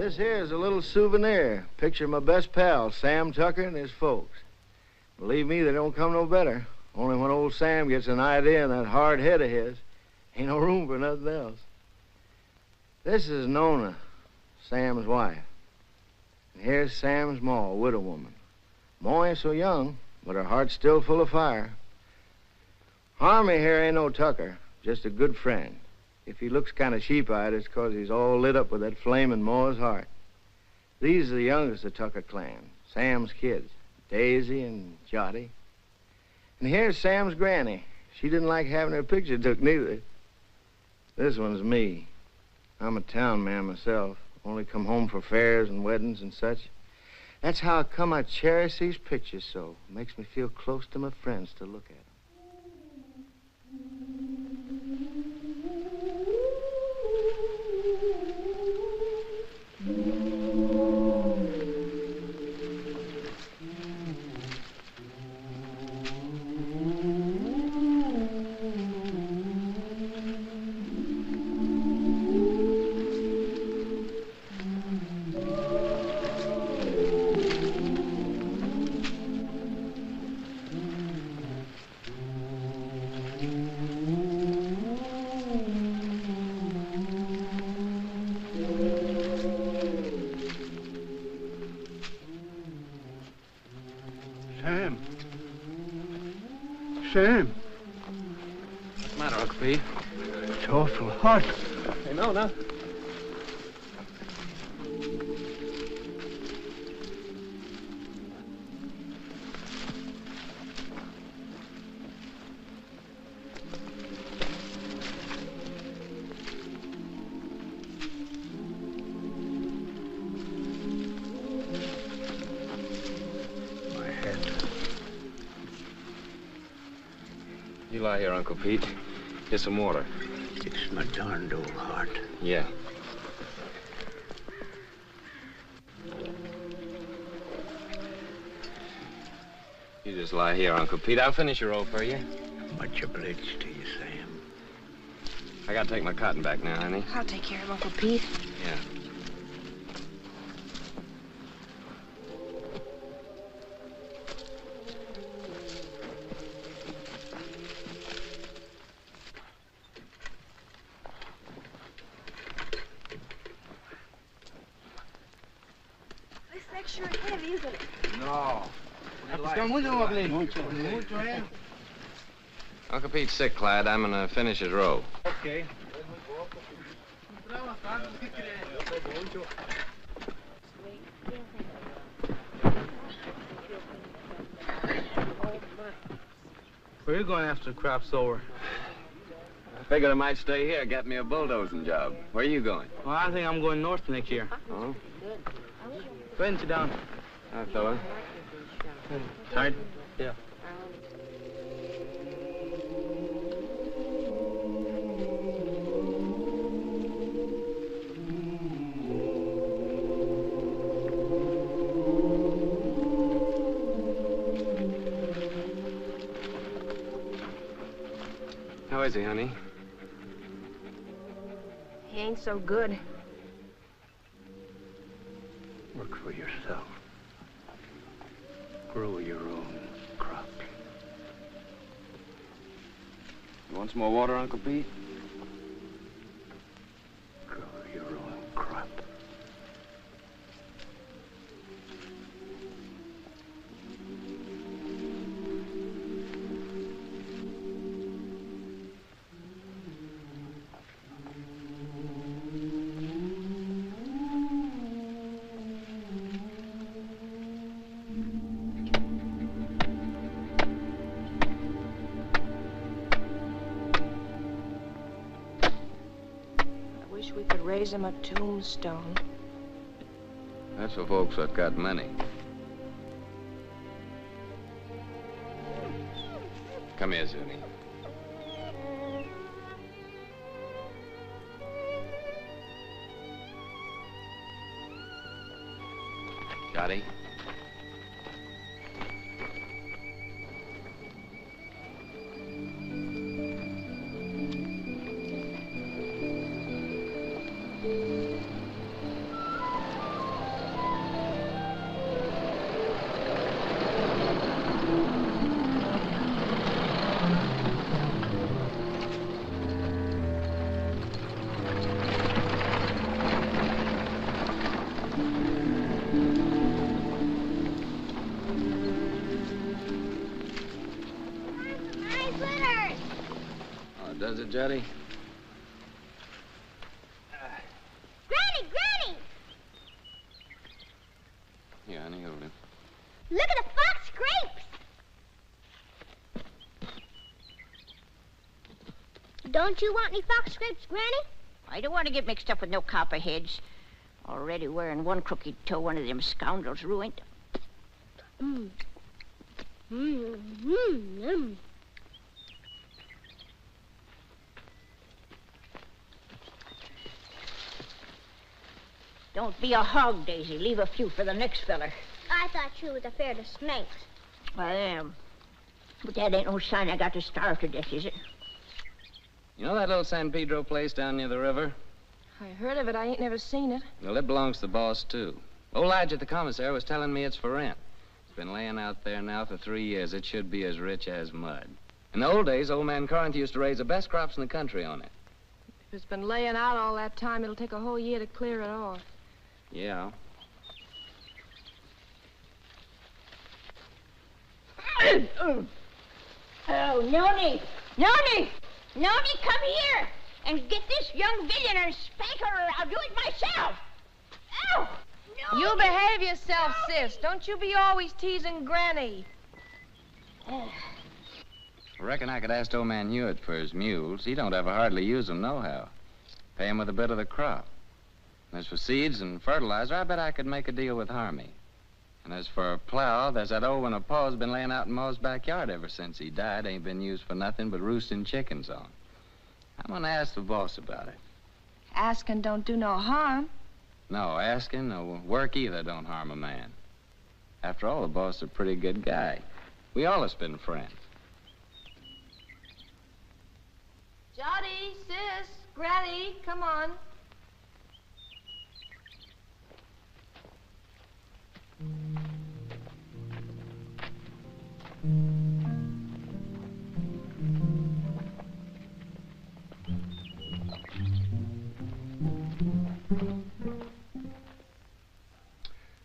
This here is a little souvenir. Picture of my best pal, Sam Tucker, and his folks. Believe me, they don't come no better. Only when old Sam gets an idea in that hard head of his, ain't no room for nothing else. This is Nona, Sam's wife. And here's Sam's ma, a widow woman. Ma ain't so young, but her heart's still full of fire. Harmy here ain't no Tucker, just a good friend. If he looks kind of sheep-eyed, it's 'cause he's all lit up with that flame in Ma's heart. These are the youngest of the Tucker clan, Sam's kids, Daisy and Jotty. And here's Sam's granny. She didn't like having her picture took, neither. This one's me. I'm a town man myself. Only come home for fairs and weddings and such. That's how come I cherish these pictures so. Makes me feel close to my friends to look at them. Sam. What's the matter, Uncle Pete? It's awful hot. Hey, no. You lie here, Uncle Pete. Here's some water. It's my darned old heart. Yeah. You just lie here, Uncle Pete. I'll finish your roll for you. Much obliged to you, Sam. I gotta take my cotton back now, honey. I'll take care of Uncle Pete. Yeah. Sure heavy, isn't it? No. Uncle Pete's sick, Clyde. I'm gonna finish his row. Okay. Where are you going after the crop's over? I figured I might stay here, get me a bulldozing job. Where are you going? Well, I think I'm going north next year. Oh? Go ahead and sit down. Hi, fella. Tired? Yeah. How is he, honey? He ain't so good. Work for yourself. Grow your own crops. You want some more water, Uncle Pete? Grow your own crop. We could raise him a tombstone. That's for folks that got money. Come here, Zuni. Jotty. Juddy. Granny, Granny! Here, honey, hold him. Look at the fox scrapes! Don't you want any fox scrapes, Granny? I don't want to get mixed up with no copperheads. Already wearing one crooked toe, one of them scoundrels ruined. Don't be a hog, Daisy. Leave a few for the next feller. I thought you was afraid of snakes. I am. But that ain't no sign I got to starve to death, is it? You know that little San Pedro place down near the river? I heard of it. I ain't never seen it. Well, it belongs to the boss, too. Old Lige at the commissary was telling me it's for rent. It's been laying out there now for 3 years. It should be as rich as mud. In the old days, old man Corinth used to raise the best crops in the country on it. If it's been laying out all that time, it'll take a whole year to clear it off. Yeah. Oh, Noni! Noni! Noni, come here and get this young villain and spank her, or I'll do it myself. Ow! Noni! You behave yourself, sis. Don't you be always teasing Granny. I reckon I could ask old man Hewitt for his mules. He don't ever hardly use them nohow. Pay him with a bit of the crop. And as for seeds and fertilizer, I bet I could make a deal with Harmy. And as for a plow, there's that old one of Pa's been laying out in Ma's backyard ever since he died. Ain't been used for nothing but roosting chickens on. I'm gonna ask the boss about it. Asking don't do no harm. No, asking or work either don't harm a man. After all, the boss is a pretty good guy. We all have been friends. Jody, sis, Granny, come on.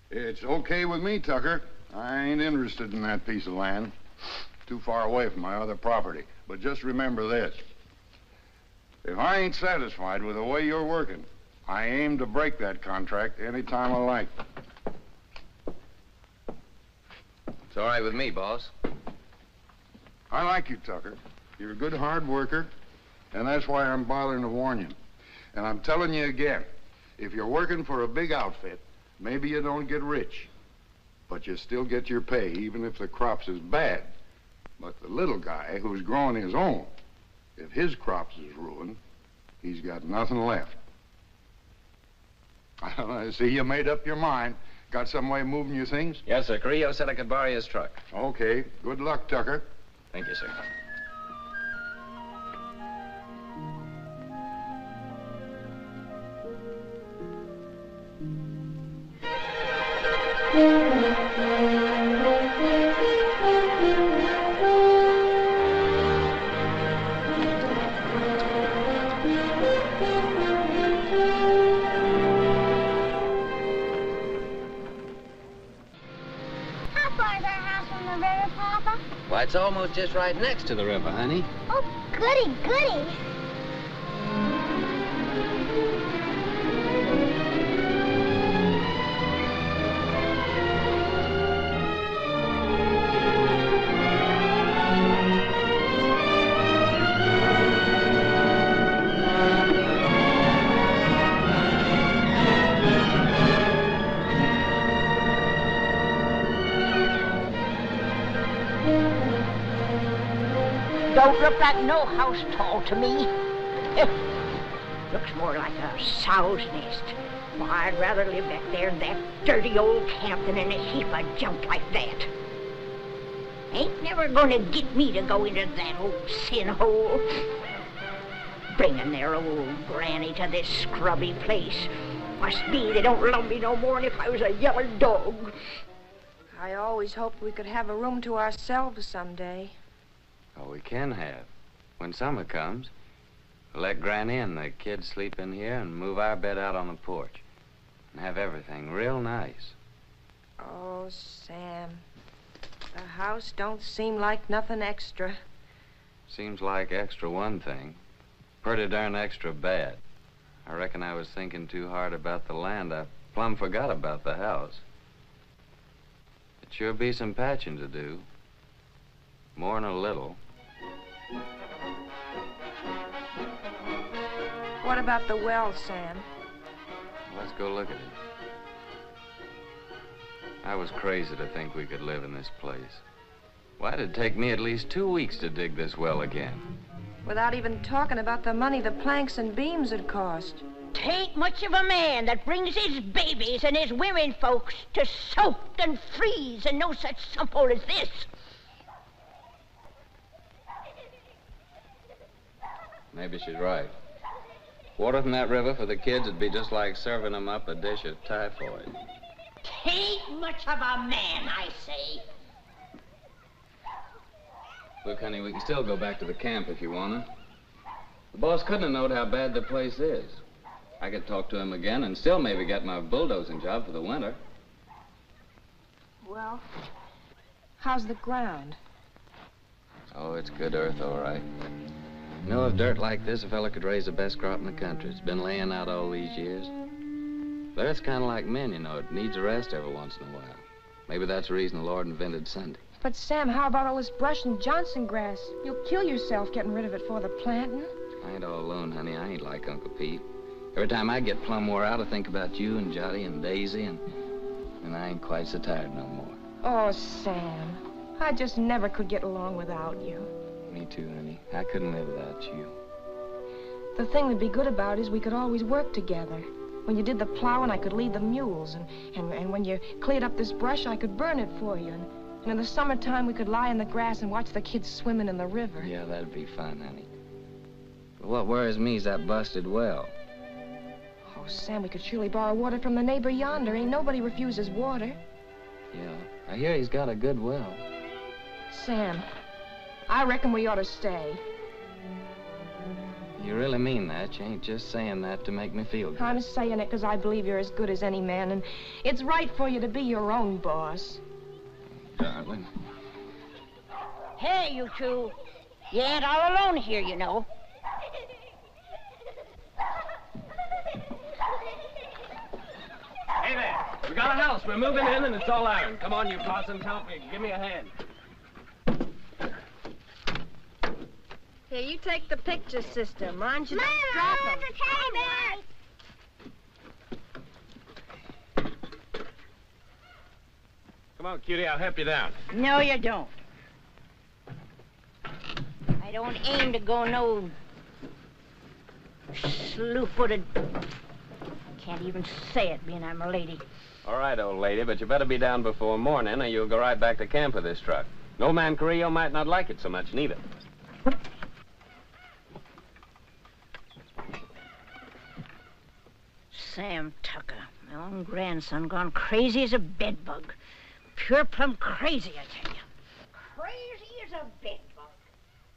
It's okay with me, Tucker. I ain't interested in that piece of land. Too far away from my other property. But just remember this. If I ain't satisfied with the way you're working, I aim to break that contract any time I like. It's all right with me, boss. I like you, Tucker. You're a good hard worker, and that's why I'm bothering to warn you. And I'm telling you again, if you're working for a big outfit, maybe you don't get rich, but you still get your pay, even if the crops is bad. But the little guy who's growing his own, if his crops is ruined, he's got nothing left. I see you made up your mind. Got some way of moving your things? Yes, sir. Carrillo said I could borrow his truck. Okay. Good luck, Tucker. Thank you, sir. Why, it's almost just right next to the river, honey. Oh, goody, goody. Don't look like no house tall to me. Looks more like a sow's nest. Well, I'd rather live back there in that dirty old camp than in a heap of junk like that. Ain't never gonna get me to go into that old sin hole. Bringing their old granny to this scrubby place. Must be they don't love me no more than if I was a yellow dog. I always hoped we could have a room to ourselves someday. Oh, we can have. When summer comes, we'll let Granny and the kids sleep in here and move our bed out on the porch. And have everything real nice. Oh, Sam. The house don't seem like nothing extra. Seems like extra one thing. pretty darn extra bad. I reckon I was thinking too hard about the land. I plumb forgot about the house. It sure be some patching to do. More'n a little. What about the well, Sam? Let's go look at it. I was crazy to think we could live in this place. Why did it take me at least 2 weeks to dig this well again? Without even talking about the money the planks and beams had cost. Tain't much of a man that brings his babies and his women folks to soak and freeze and no such simple as this. Maybe she's right. Water from that river for the kids would be just like serving them up a dish of typhoid. Tain't much of a man, I say. Look, honey, we can still go back to the camp if you want to. The boss couldn't have known how bad the place is. I could talk to him again and still maybe get my bulldozing job for the winter. Well, how's the ground? Oh, it's good earth, all right. You know, if dirt like this, a fella could raise the best crop in the country. It's been laying out all these years. The earth's kind of like men, you know. It needs a rest every once in a while. Maybe that's the reason the Lord invented Sunday. But, Sam, how about all this brush and Johnson grass? You'll kill yourself getting rid of it for the planting. I ain't all alone, honey. I ain't like Uncle Pete. Every time I get plumb wore out, I think about you and Jotty and Daisy, and I ain't quite so tired no more. Oh, Sam, I just never could get along without you. Me too, honey. I couldn't live without you. The thing that'd be good about it is we could always work together. When you did the plowing, I could lead the mules, and when you cleared up this brush, I could burn it for you. And in the summertime, we could lie in the grass and watch the kids swimming in the river. Yeah, that'd be fun, honey. But what worries me is that busted well. Oh, Sam, we could surely borrow water from the neighbor yonder. Ain't nobody refuses water. Yeah, I hear he's got a good well. Sam, I reckon we ought to stay. You really mean that? You ain't just saying that to make me feel good. I'm saying it because I believe you're as good as any man, and it's right for you to be your own boss. Darling. Hey, you two. You ain't all alone here, you know. Hey there. We got a house. We're moving in, and it's all iron. Come on, you possums. Help me. Give me a hand. Here, you take the picture system. Mind you Mama, don't drop it's them. a teddy bear. Come on, cutie. I'll help you down. No, you don't. I don't aim to go no slew-footed. Can't even say it, being I'm a lady. All right, old lady, but you better be down before morning, or you'll go right back to camp with this truck. No man Carrillo might not like it so much, neither. Sam Tucker, my own grandson, gone crazy as a bedbug. Pure plumb crazy, I tell you. Crazy as a bedbug.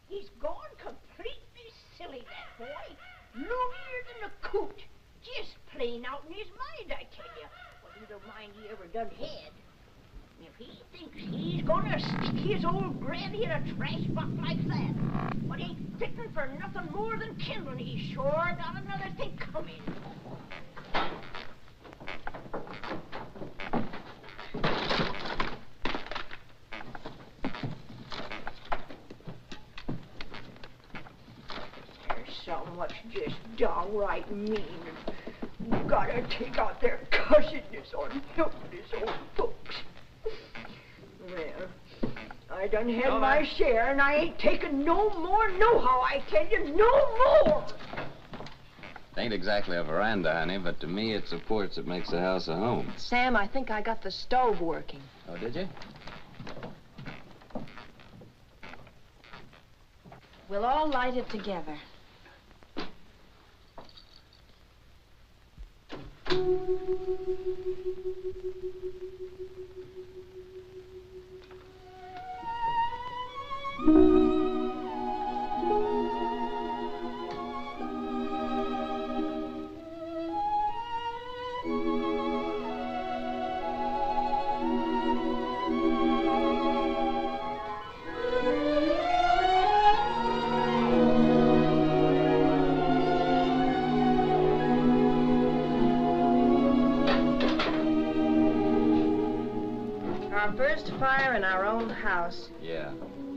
He's gone completely silly, that boy. Loonier than a coot. Just plain out in his mind, I tell you. Well, neither mind he ever done had. And if he thinks he's gonna stick his old granny in a trash box like that, what ain't fitting for nothing more than kindling, he's sure got another thing coming. Some what's just downright mean. Gotta take out their cussedness on helpless old folks. Well, I done had my share, and I ain't taking no more nohow, I tell you, no more! It ain't exactly a veranda, honey, but to me it's the porch that makes the house a home. Sam, I think I got the stove working. Oh, did you? We'll all light it together. Our first fire in our own house. Yeah.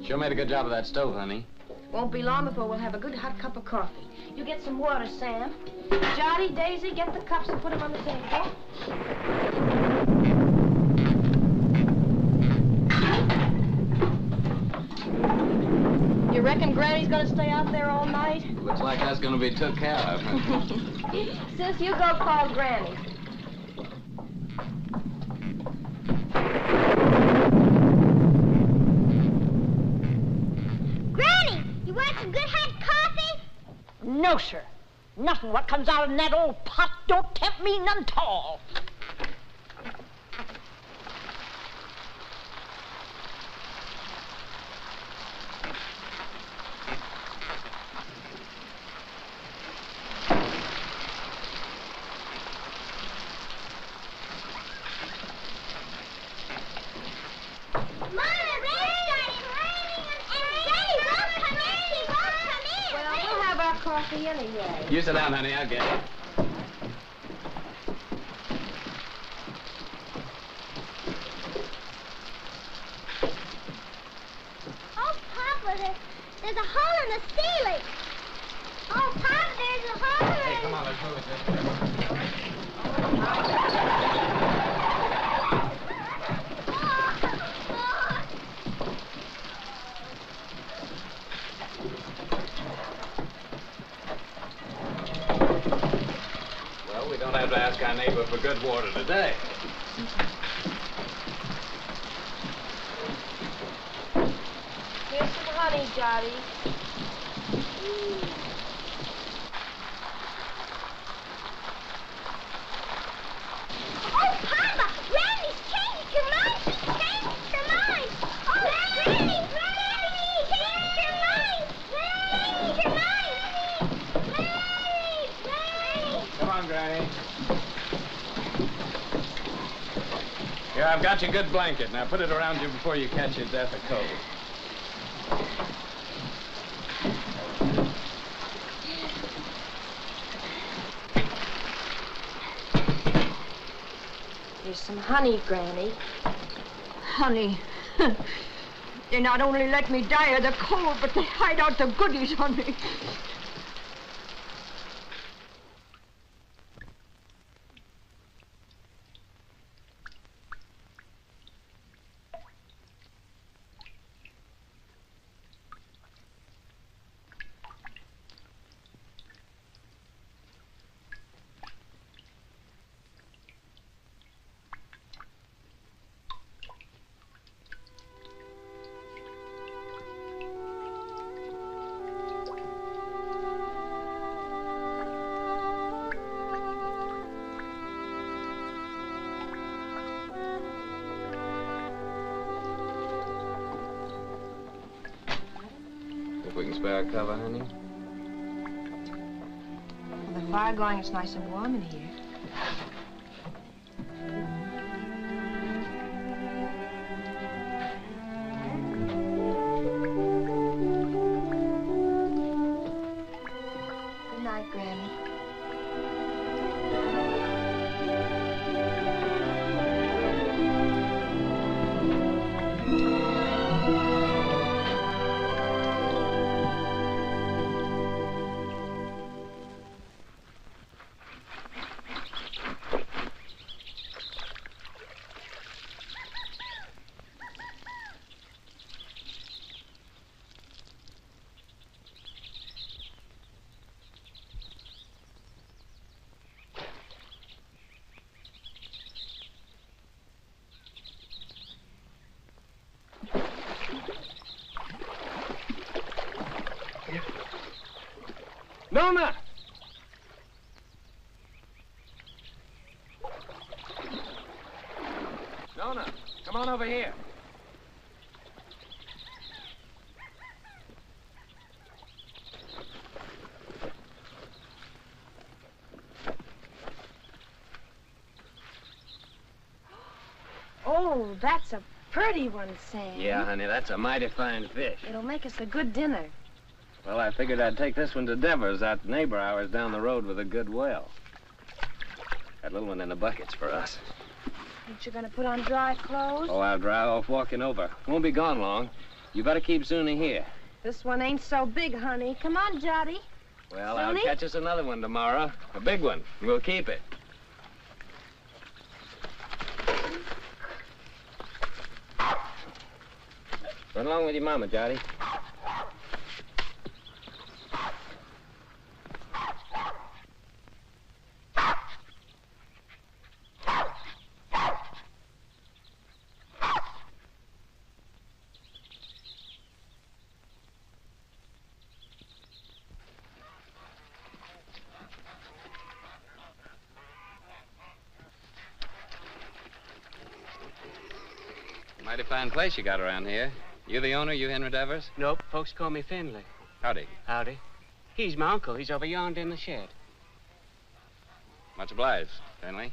Sure made a good job of that stove, honey. Won't be long before we'll have a good hot cup of coffee. You get some water, Sam. Jolly, Daisy, get the cups and put them on the table. You reckon Granny's gonna stay out there all night? Looks like that's gonna be took care of. Sis, you go call Granny. Granny, you want some good hot coffee? No, sir. Nothing what comes out in that old pot don't tempt me none 'tall. Coffee anyway. You sit down, honey. I'll get it. Oh, Papa, there's a hole in the ceiling. Oh, Papa, there's a hole in Hey, come on, let's move it this way. We don't have to ask our neighbor for good water today. Here's some honey, Jolly. Oh, Papa, Granny's changed her mind. She's changed her mind. Oh, Granny, Granny, changed her mind. Granny, her mind. Granny, Granny. Come on, Granny. Here, I've got your good blanket. Now put it around you before you catch your death of cold. Here's some honey, Granny. Honey, they not only let me die of the cold, but they hide out the goodies on me. If we can spare a cover, honey. With the fire going, it's nice and warm in here. Good night, Granny. Nona! Nona, come on over here. Oh, that's a pretty one, Sam. Yeah, honey, that's a mighty fine fish. It'll make us a good dinner. Well, I figured I'd take this one to Devers, that neighbor ours down the road with a good well. That little one in the bucket's for us. Ain't you gonna put on dry clothes? Oh, I'll drive off walking over. Won't be gone long. You better keep Zuni here. This one ain't so big, honey. Come on, Jotty. Well, Zuni? I'll catch us another one tomorrow. A big one. We'll keep it. Run along with your mama, Jotty. Mighty fine place you got around here. You the owner, you Henry Devers? Nope, folks call me Finley. Howdy. Howdy. He's my uncle. He's over yonder in the shed. Much obliged, Finley.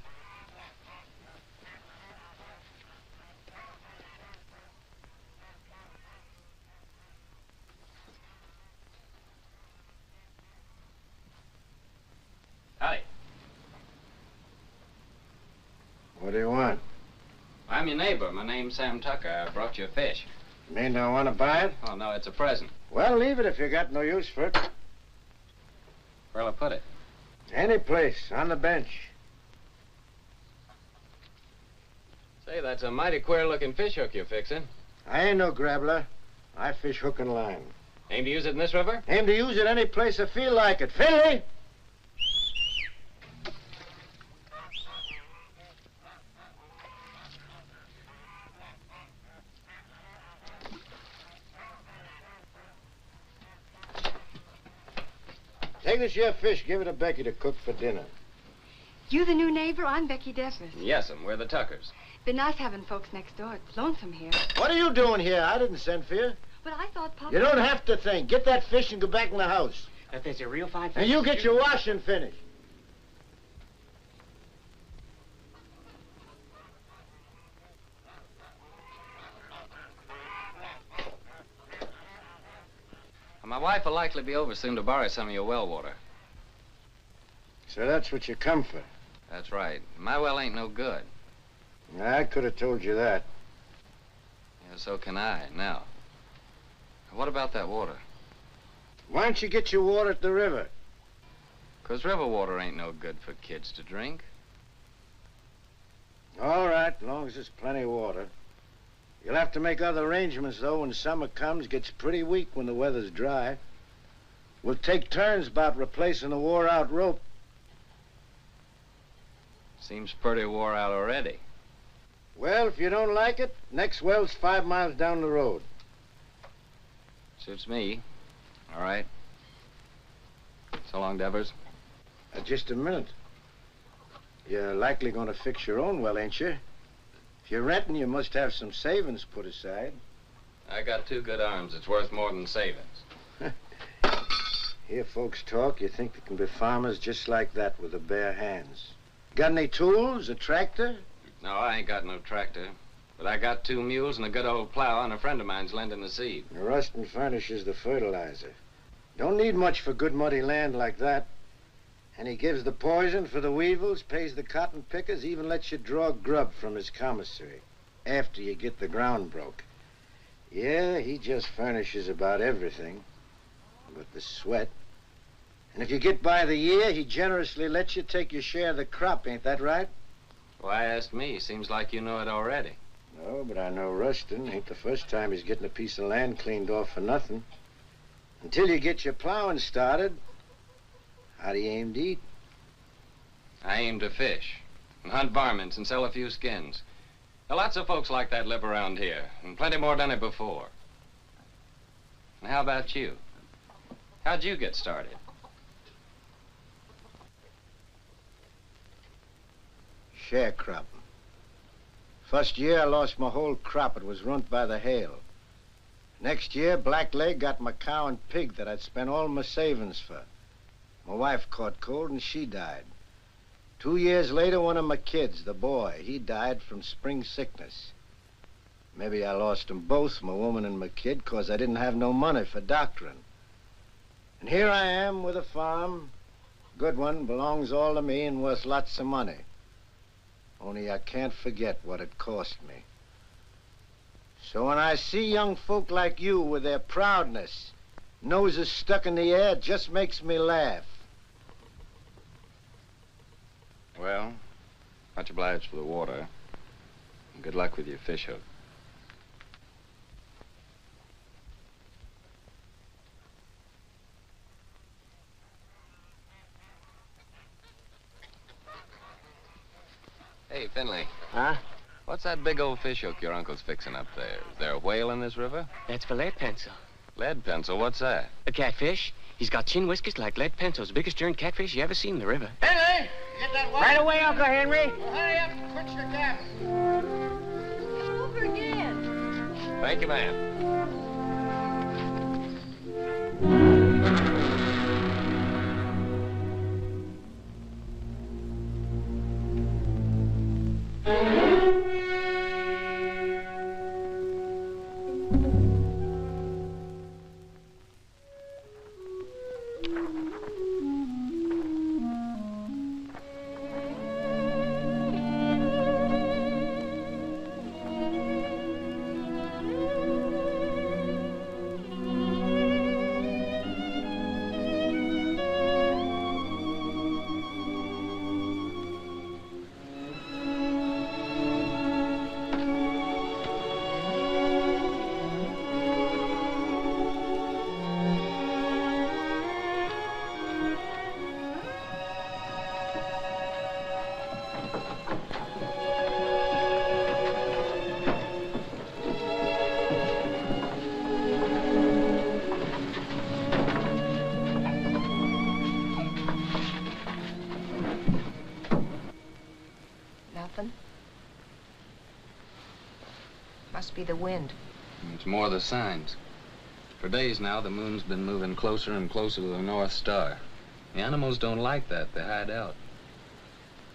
Howdy. What do you want? I'm your neighbor. My name's Sam Tucker. I brought you a fish. Mean don't want to buy it? Oh, no, it's a present. Well, leave it if you got no use for it. Where'll I put it? Any place, on the bench. Say, that's a mighty queer-looking fish hook you're fixing. I ain't no grabbler. I fish hook and line. Aim to use it in this river? Aim to use it any place I feel like it. Finley! Take this here fish, give it to Becky to cook for dinner. You the new neighbor? I'm Becky Devers. Yes'm, we're the Tuckers. Been nice having folks next door. It's lonesome here. What are you doing here? I didn't send for you. But I thought Papa... You don't have to think. Get that fish and go back in the house. If there's a real fine fish... And you get your washing finished. My wife will likely be over soon to borrow some of your well water. So that's what you come for. That's right. My well ain't no good. I could have told you that. Yeah, so can I. Now, what about that water? Why don't you get your water at the river? 'Cause river water ain't no good for kids to drink. All right, as long as there's plenty of water. You'll have to make other arrangements, though, when summer comes. Gets pretty weak when the weather's dry. We'll take turns about replacing the wore-out rope. Seems pretty wore out already. Well, if you don't like it, next well's 5 miles down the road. Suits me. All right. So long, Devers. Just a minute. You're likely going to fix your own well, ain't you? If you're renting, you must have some savings put aside. I got 2 good arms. It's worth more than savings. Hear folks talk, you think they can be farmers just like that with the bare hands. Got any tools, a tractor? No, I ain't got no tractor. But I got 2 mules and a good old plow, and a friend of mine's lending the seed. Rustin furnishes the fertilizer. Don't need much for good muddy land like that. And he gives the poison for the weevils, pays the cotton pickers, even lets you draw grub from his commissary after you get the ground broke. Yeah, he just furnishes about everything but the sweat. And if you get by the year, he generously lets you take your share of the crop, ain't that right? Why ask me? Seems like you know it already. No, but I know Rustin. Ain't the first time he's getting a piece of land cleaned off for nothing. Until you get your plowing started, how do you aim to eat? I aim to fish and hunt varmints and sell a few skins. Now, lots of folks like that live around here, and plenty more done it before. And how about you? How'd you get started? Sharecropping. First year, I lost my whole crop. It was ruined by the hail. Next year, Blackleg got my cow and pig that I'd spent all my savings for. My wife caught cold and she died. 2 years later, one of my kids, the boy, he died from spring sickness. Maybe I lost them both, my woman and my kid, 'cause I didn't have no money for doctoring. And here I am with a farm. Good one, belongs all to me and worth lots of money. Only I can't forget what it cost me. So when I see young folk like you with their proudness, noses stuck in the air, it just makes me laugh. Well, much obliged for the water. And good luck with your fish hook. Hey, Finley. Huh? What's that big old fish hook your uncle's fixing up there? Is there a whale in this river? That's for lead pencil. Lead pencil? What's that? A catfish. He's got chin whiskers like lead pencils. Biggest darn catfish you ever seen in the river. Henry, get that water. Right away, Uncle Henry. Well, hurry up and quit your gabbing. Over again. Thank you, man. Must be the wind. It's more the signs. For days now, the moon's been moving closer and closer to the North Star. The animals don't like that. They hide out.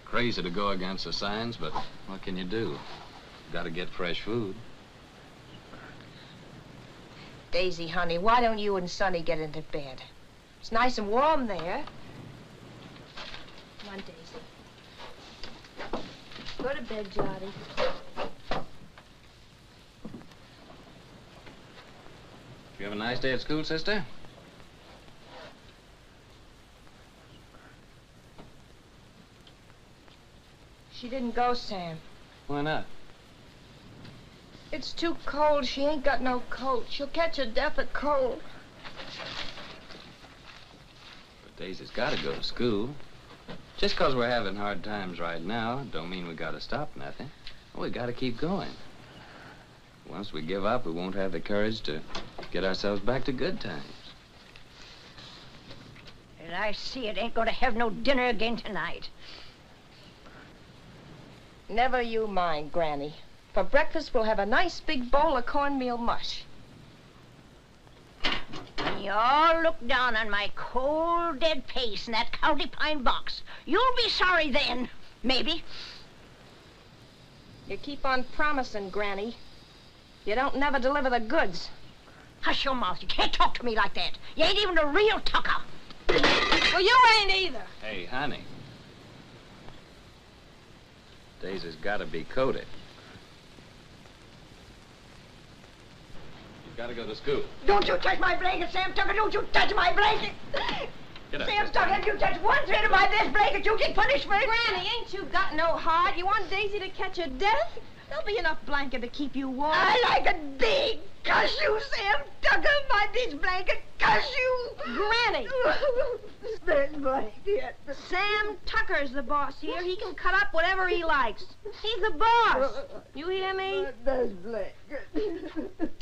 Crazy to go against the signs, but what can you do? Gotta get fresh food. Daisy, honey, why don't you and Sonny get into bed? It's nice and warm there. Come on, Daisy. Go to bed, Jotty. You have a nice day at school, sister? She didn't go, Sam. Why not? It's too cold. She ain't got no coat. She'll catch a death of cold. But Daisy's gotta go to school. Just 'cause we're having hard times right now, don't mean we gotta stop nothing. We gotta keep going. Once we give up, we won't have the courage to get ourselves back to good times. And I see it ain't gonna have no dinner again tonight. Never you mind, Granny. For breakfast, we'll have a nice big bowl of cornmeal mush. When you all look down on my cold, dead face in that county pine box, you'll be sorry then, maybe. You keep on promising, Granny. You don't never deliver the goods. Hush your mouth. You can't talk to me like that. You ain't even a real tucker. Well, you ain't either. Hey, honey. Daisy's gotta be coated. You've gotta go to school. Don't you touch my blanket, Sam Tucker. Don't you touch my blanket. Get up, Sam sister. Tucker, if you touch one thread of my best blanket, you get punishment. Granny, ain't you got no heart? You want Daisy to catch a death? There'll be enough blanket to keep you warm. I like it big. Cuss you, Sam Tucker. My bitch blanket. Cuss you. Granny! Best blanket. Sam Tucker's the boss here. He can cut up whatever he likes. He's the boss. You hear me? Best blanket.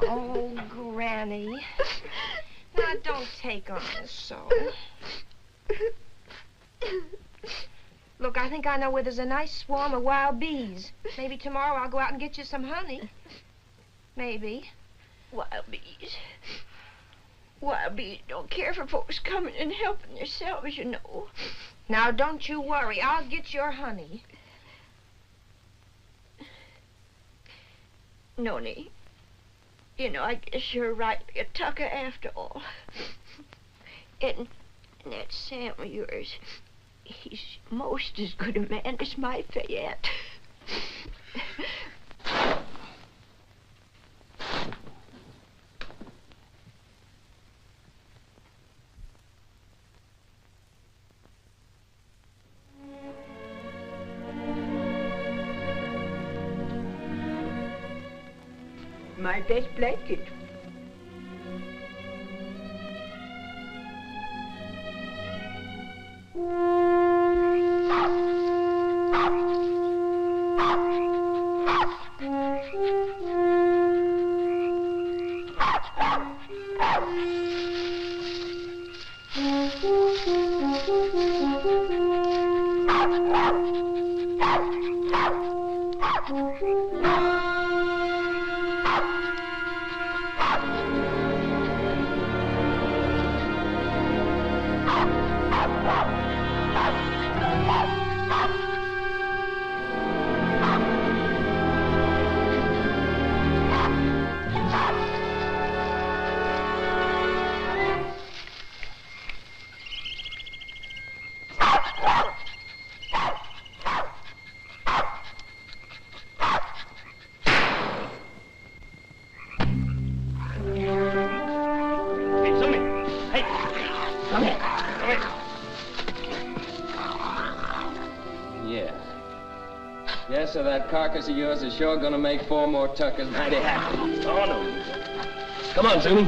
Oh, Granny. Now, don't take on so. Look, I think I know where there's a nice swarm of wild bees. Maybe tomorrow I'll go out and get you some honey. Maybe. Wild bees. Wild bees don't care for folks coming and helping themselves, you know. Now, don't you worry. I'll get your honey. Noni, you know, I guess you're rightly a tucker after all. And that Sam of yours, He's most as good a man as my Fayette. My best blanket. So that carcass of yours is sure gonna make 4 more tuckers mighty happy. Oh, no. Come on, Zuni.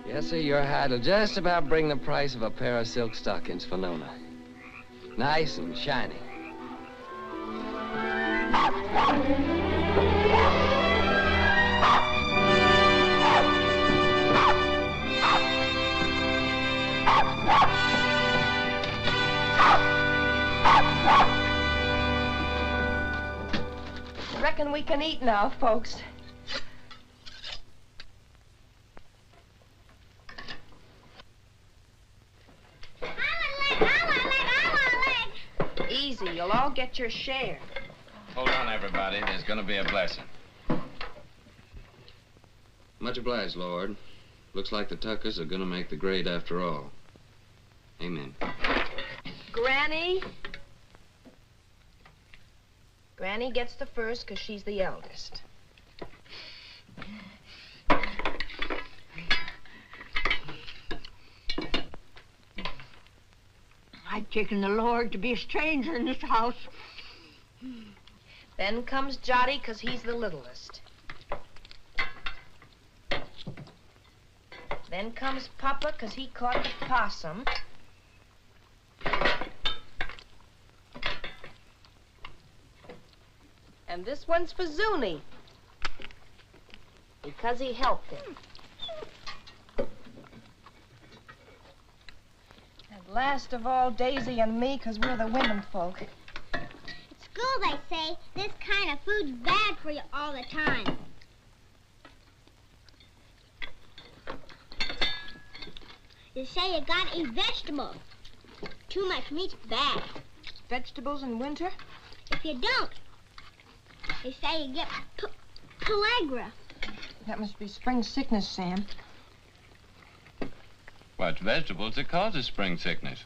Yes, sir, your hide'll just about bring the price of a pair of silk stockings for Nona. Nice and shiny. Reckon we can eat now, folks. Easy, you'll all get your share. Hold on, everybody. There's gonna be a blessing. Much obliged, Lord. Looks like the tuckers are gonna make the grade after all. Amen. Granny? Granny gets the first because she's the eldest. I've taken the Lord to be a stranger in this house. Then comes Jotty because he's the littlest. Then comes Papa because he caught the possum. And this one's for Zuni because he helped him. And last of all, Daisy and me because we're the women folk. At school they say this kind of food's bad for you all the time. They say you gotta eat vegetables. Too much meat's bad. Vegetables in winter? If you don't, they say you get pellagra. That must be spring sickness, Sam. Well, it's vegetables that causes spring sickness.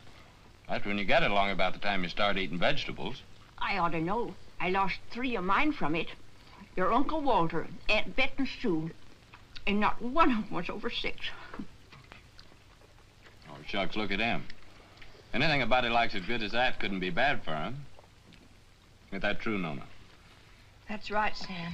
That's when you get it along about the time you start eating vegetables. I ought to know. I lost 3 of mine from it. Your Uncle Walter, Aunt Bet and Sue. And not one of them was over 6. Oh, shucks, look at him. Anything a body likes as good as that couldn't be bad for him. Ain't that true, Nona? That's right, Sam.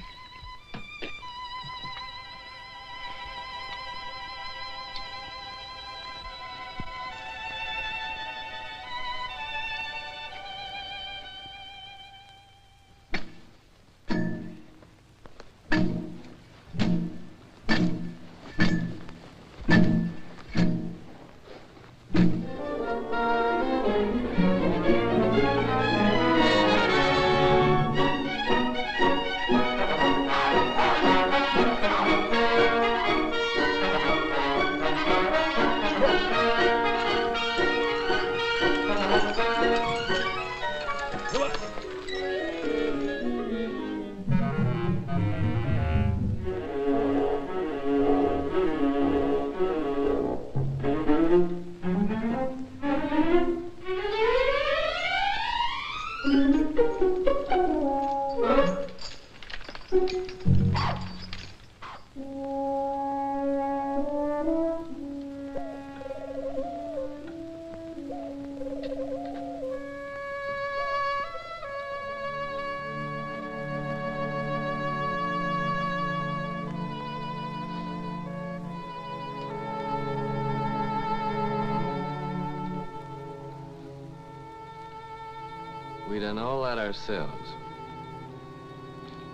We done all that ourselves.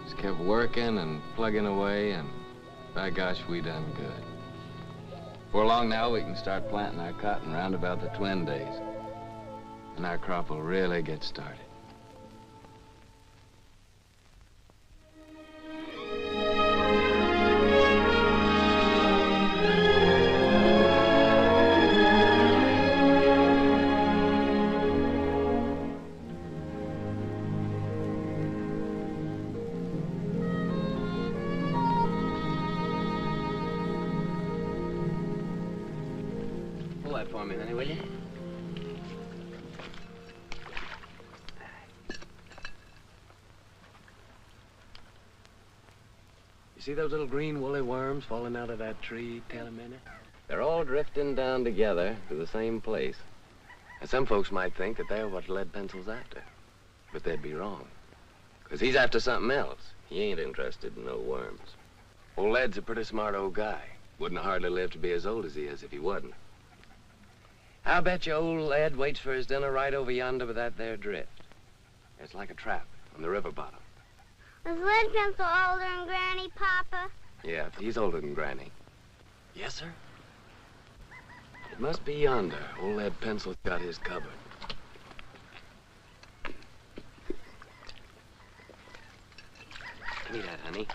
Just kept working and plugging away, and by gosh, we done good. Before long now, we can start planting our cotton round about the twin days. And our crop will really get started. Pull that for me, honey, will you? You see those little green woolly worms falling out of that tree, Minnie? They're all drifting down together to the same place. And some folks might think that they're what Lead Pencil's after. But they'd be wrong. 'Cause he's after something else. He ain't interested in no worms. Old Lead's a pretty smart old guy. Wouldn't hardly live to be as old as he is if he wasn't. I'll bet you old Lead waits for his dinner right over yonder with that there drift. It's like a trap on the river bottom. Is Lead Pencil older than Granny, Papa? Yeah, he's older than Granny. Yes, sir. It must be yonder. Old Lead Pencil's got his covered. Give me that, honey.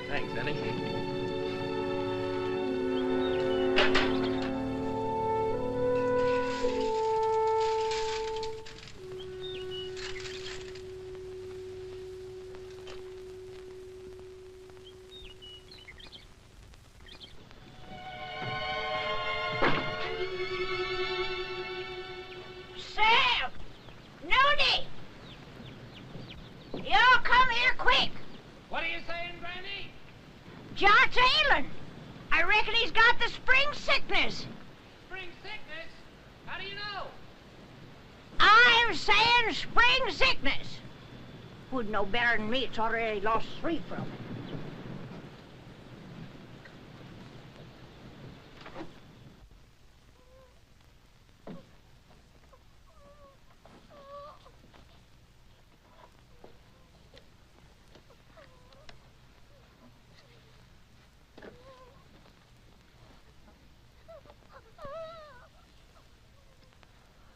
Thanks, honey. Sam! Nudie! Y'all come here quick! What are you saying, Granny? John's ailing. I reckon he's got the spring sickness. Spring sickness? How do you know? I'm saying spring sickness. Who'd know better than me? It's already lost 3 from it.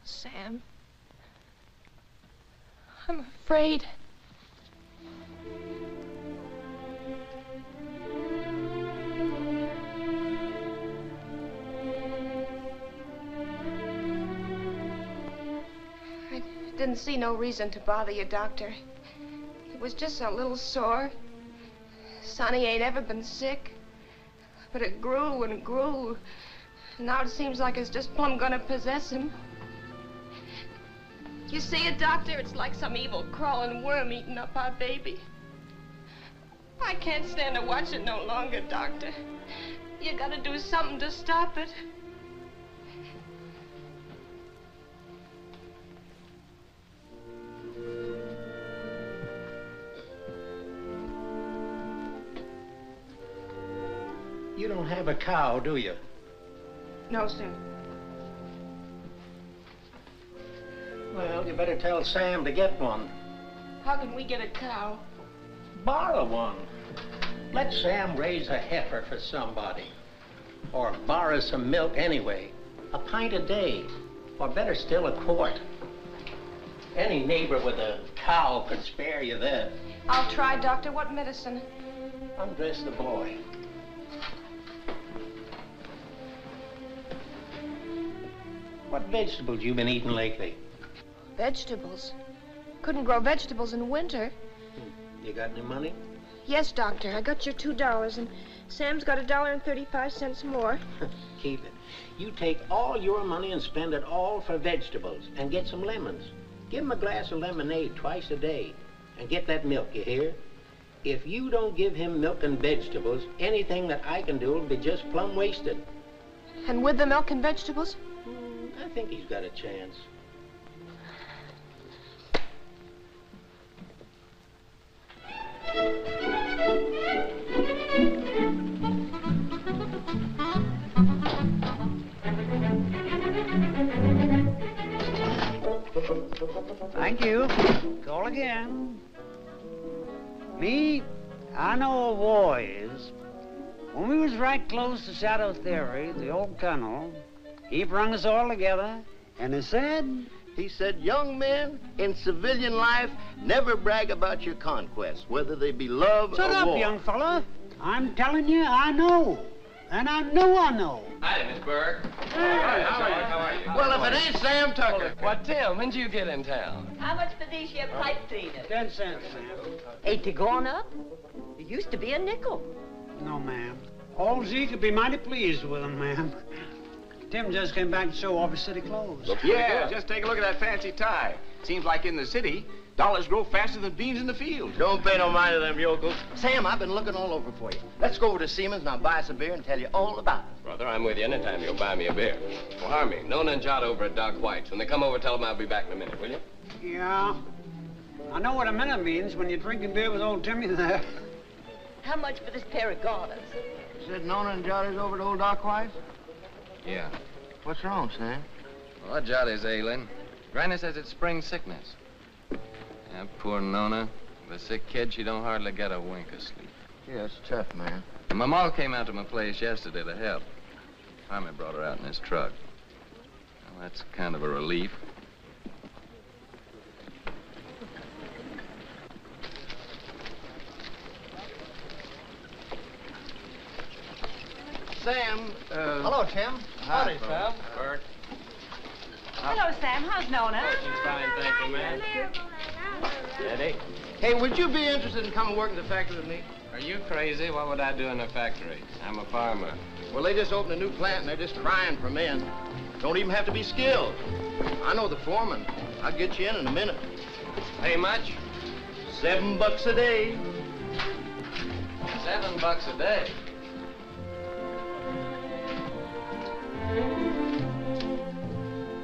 Sam. I'm afraid. I didn't see no reason to bother you, Doctor. It was just a little sore. Sonny ain't ever been sick. But it grew and grew. Now it seems like it's just plumb gonna possess him. You see it, Doctor? It's like some evil crawling worm eating up our baby. I can't stand to watch it no longer, Doctor. You gotta do something to stop it. You don't have a cow, do you? No, sir. Well, you better tell Sam to get one. How can we get a cow? Borrow one. Let Sam raise a heifer for somebody. Or borrow some milk anyway. A pint a day. Or better still, a quart. Any neighbor with a cow could spare you that. I'll try, Doctor. What medicine? Undress the boy. What vegetables you been eating lately? Vegetables? Couldn't grow vegetables in winter. You got any money? Yes, Doctor. I got your $2, and Sam's got $1.35 more. Keep it. You take all your money and spend it all for vegetables and get some lemons. Give him a glass of lemonade twice a day and get that milk, you hear? If you don't give him milk and vegetables, anything that I can do will be just plumb wasted. And with the milk and vegetables? I think he's got a chance. Thank you. Call again. Me, I know a war is. When we was right close to Shadow Theory, the old colonel, he brung us all together, and he said... He said, young men, in civilian life, never brag about your conquests, whether they be love Shut or up, war. young fella. I'm telling you, I know. And I know. Hi, Miss Burke. Hey, how are you? Well, if it ain't Sam Tucker. What, Tim, when'd you get in town? How much for these here pipe cleaners? 10 cents, Sam. Ain't they gone up? It used to be a nickel. No, ma'am. All Z could be mighty pleased with them, ma'am. Tim just came back to show off his city clothes. Yeah, just take a look at that fancy tie. Seems like in the city, dollars grow faster than beans in the field. Don't pay no mind to them yokels. Sam, I've been looking all over for you. Let's go over to Seaman's and I'll buy us a beer and tell you all about it. Brother, I'm with you anytime you'll buy me a beer. Well, Harmy, Nona and Jot over at Doc White's. When they come over, tell them I'll be back in a minute, will you? Yeah. I know what a minute means when you're drinking beer with old Timmy there. How much for this pair of garters? Said Nona and Jotty's over to old Doc White's? Yeah. What's wrong, Sam? Well, Jotty's ailing. Granny says it's spring sickness. Yeah, poor Nona. The sick kid, she don't hardly get a wink of sleep. Yeah, it's tough, man. And my ma came out to my place yesterday to help. Harmy brought her out in his truck. Well, that's kind of a relief. Sam, hello, Tim. Howdy, Sam. Bert. Hello, Sam. How's Nona? She's fine, thank you, ma'am. Eddie. Hey, would you be interested in coming work in the factory with me? Are you crazy? What would I do in a factory? I'm a farmer. Well, they just opened a new plant and they're just crying for men. Don't even have to be skilled. I know the foreman. I'll get you in a minute. Pay much? $7 a day. $7 a day?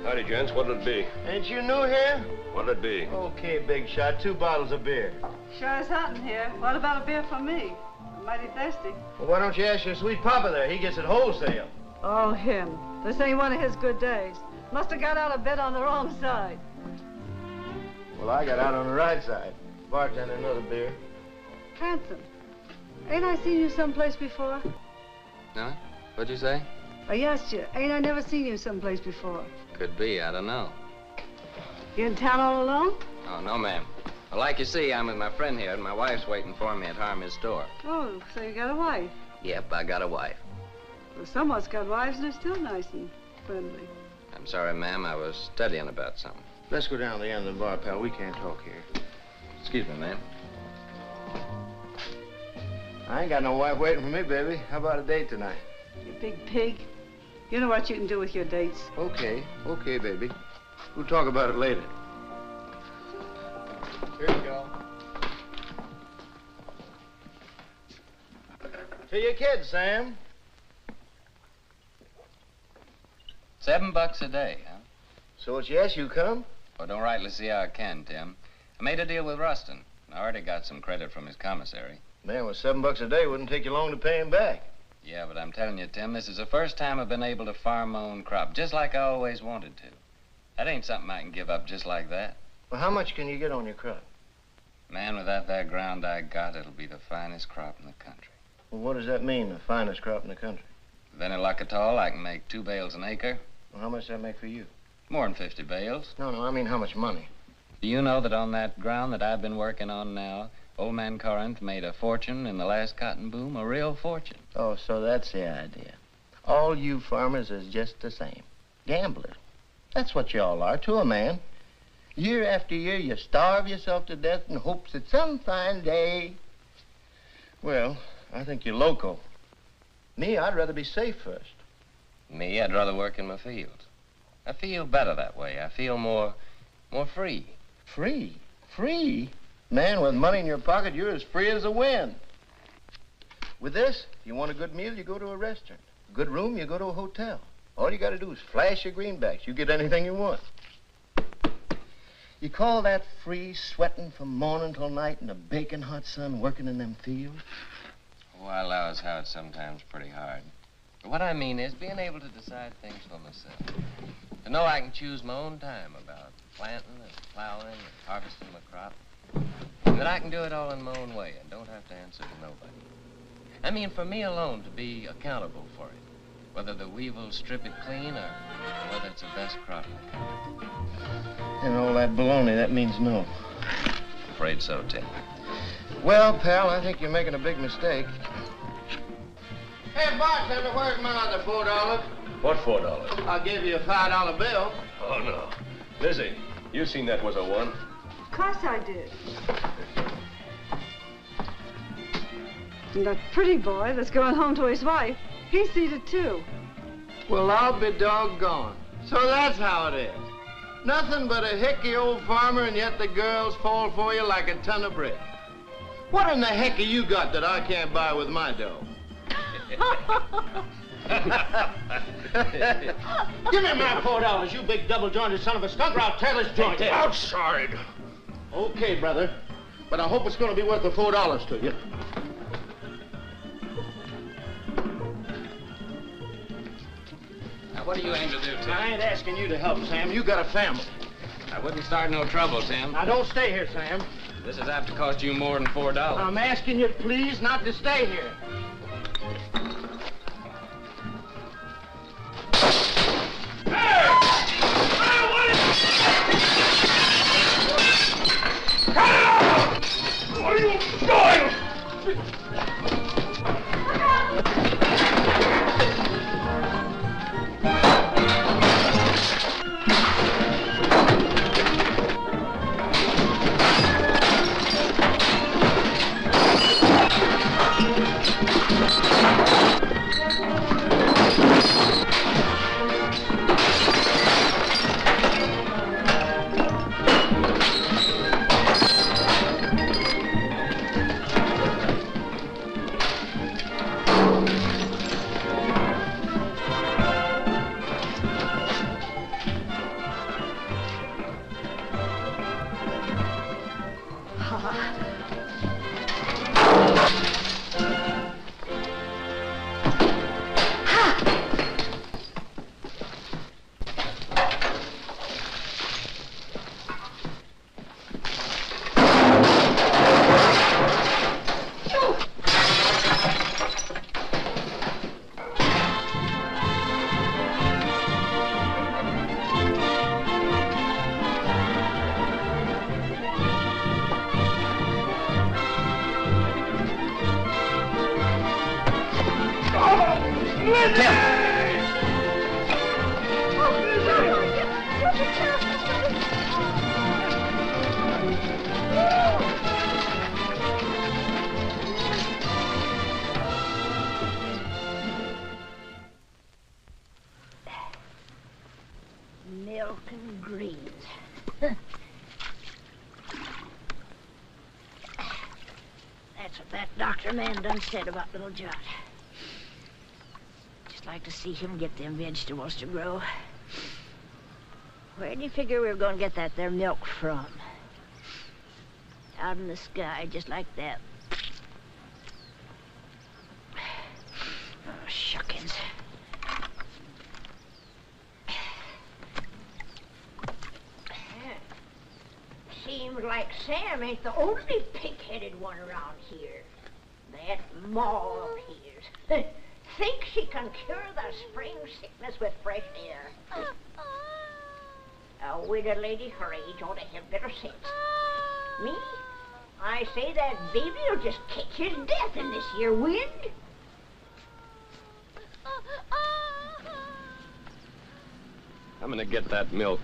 Howdy, gents. What'll it be? Ain't you new here? What'll it be? Okay, big shot. 2 bottles of beer. Sure is hot in here. What about a beer for me? I'm mighty thirsty. Well, why don't you ask your sweet papa there? He gets it wholesale. Oh, him. This ain't one of his good days. Must have got out of bed on the wrong side. Well, I got out on the right side. Bartender, another beer. Hanson, ain't I seen you someplace before? Huh? What'd you say? I asked you, ain't I never seen you someplace before? Could be, I don't know. You in town all alone? Oh, no, ma'am. Well, like you see, I'm with my friend here, and my wife's waiting for me at Harmy's store. Oh, so you got a wife. Yep, I got a wife. Well, someone's got wives and they're still nice and friendly. I'm sorry, ma'am. I was studying about something. Let's go down to the end of the bar, pal. We can't talk here. Excuse me, ma'am. I ain't got no wife waiting for me, baby. How about a date tonight? You big pig. You know what you can do with your dates. Okay, baby. We'll talk about it later. Here you go. To your kids, Sam. $7 a day, huh? So it's yes, you come? Well, don't rightly see how I can, Tim. I made a deal with Rustin. I already got some credit from his commissary. Man, with $7 a day, wouldn't take you long to pay him back. Yeah, but I'm telling you, Tim, this is the first time I've been able to farm my own crop, just like I always wanted to. That ain't something I can give up just like that. Well, how much can you get on your crop? Man, with that there ground I got, it'll be the finest crop in the country. Well, what does that mean, the finest crop in the country? With any luck at all, I can make 2 bales an acre. Well, how much does that make for you? More than 50 bales. No, I mean how much money? Do you know that on that ground that I've been working on now, old man Corinth made a fortune in the last cotton boom, a real fortune. Oh, so that's the idea. All you farmers is just the same. Gamblers. That's what you all are to a man. Year after year, you starve yourself to death in hopes that some fine day... Well, I think you're loco. Me, I'd rather be safe first. Me, I'd rather work in my fields. I feel better that way. I feel more free. Free? Free? Man, with money in your pocket, you're as free as the wind. With this, if you want a good meal, you go to a restaurant. A good room, you go to a hotel. All you got to do is flash your greenbacks. You get anything you want. You call that free, sweating from morning till night in the baking hot sun, working in them fields? Oh, I allow as how it's sometimes pretty hard. But what I mean is being able to decide things for myself. To know I can choose my own time about planting and plowing and harvesting my crop. And that I can do it all in my own way and don't have to answer to nobody. I mean, for me alone to be accountable for it. Whether the weevils strip it clean or whether it's the best crop in the country. And all that baloney, that means no. Afraid so, Tim. Well, pal, I think you're making a big mistake. Hey, bartender, where's my other $4? What $4? I'll give you a $5 bill. Oh, no. Lizzie, you seen that was a one. Of course I did. And that pretty boy that's going home to his wife, he's seen it too. Well, I'll be doggone. So that's how it is. Nothing but a hickey old farmer, and yet the girls fall for you like a ton of brick. What in the heck have you got that I can't buy with my dough? Give me my $4, you big double-jointed son of a skunk, or I'll tear this joint in. Outside. Okay, brother. But I hope it's going to be worth the $4 to you. Now, what do you aim to do, Tim? I ain't asking you to help, Sam. You got a family. I wouldn't start no trouble, Tim. Now, don't stay here, Sam. This is apt to cost you more than $4. I'm asking you, please, not to stay here. What are you doing? Milk and greens. That's what that doctor man done said about little John. Just like to see him get them vegetables to grow. Where do you figure we were going to get that there milk from? Out in the sky, just like that. Oh, shuckins. Seems like Sam ain't the only pig-headed one around here. That Ma of his thinks she can cure the spring sickness with fresh air. A widow lady her age ought to have better sense. Me? I say that baby'll just catch his death in this here wind. I'm gonna get that milk.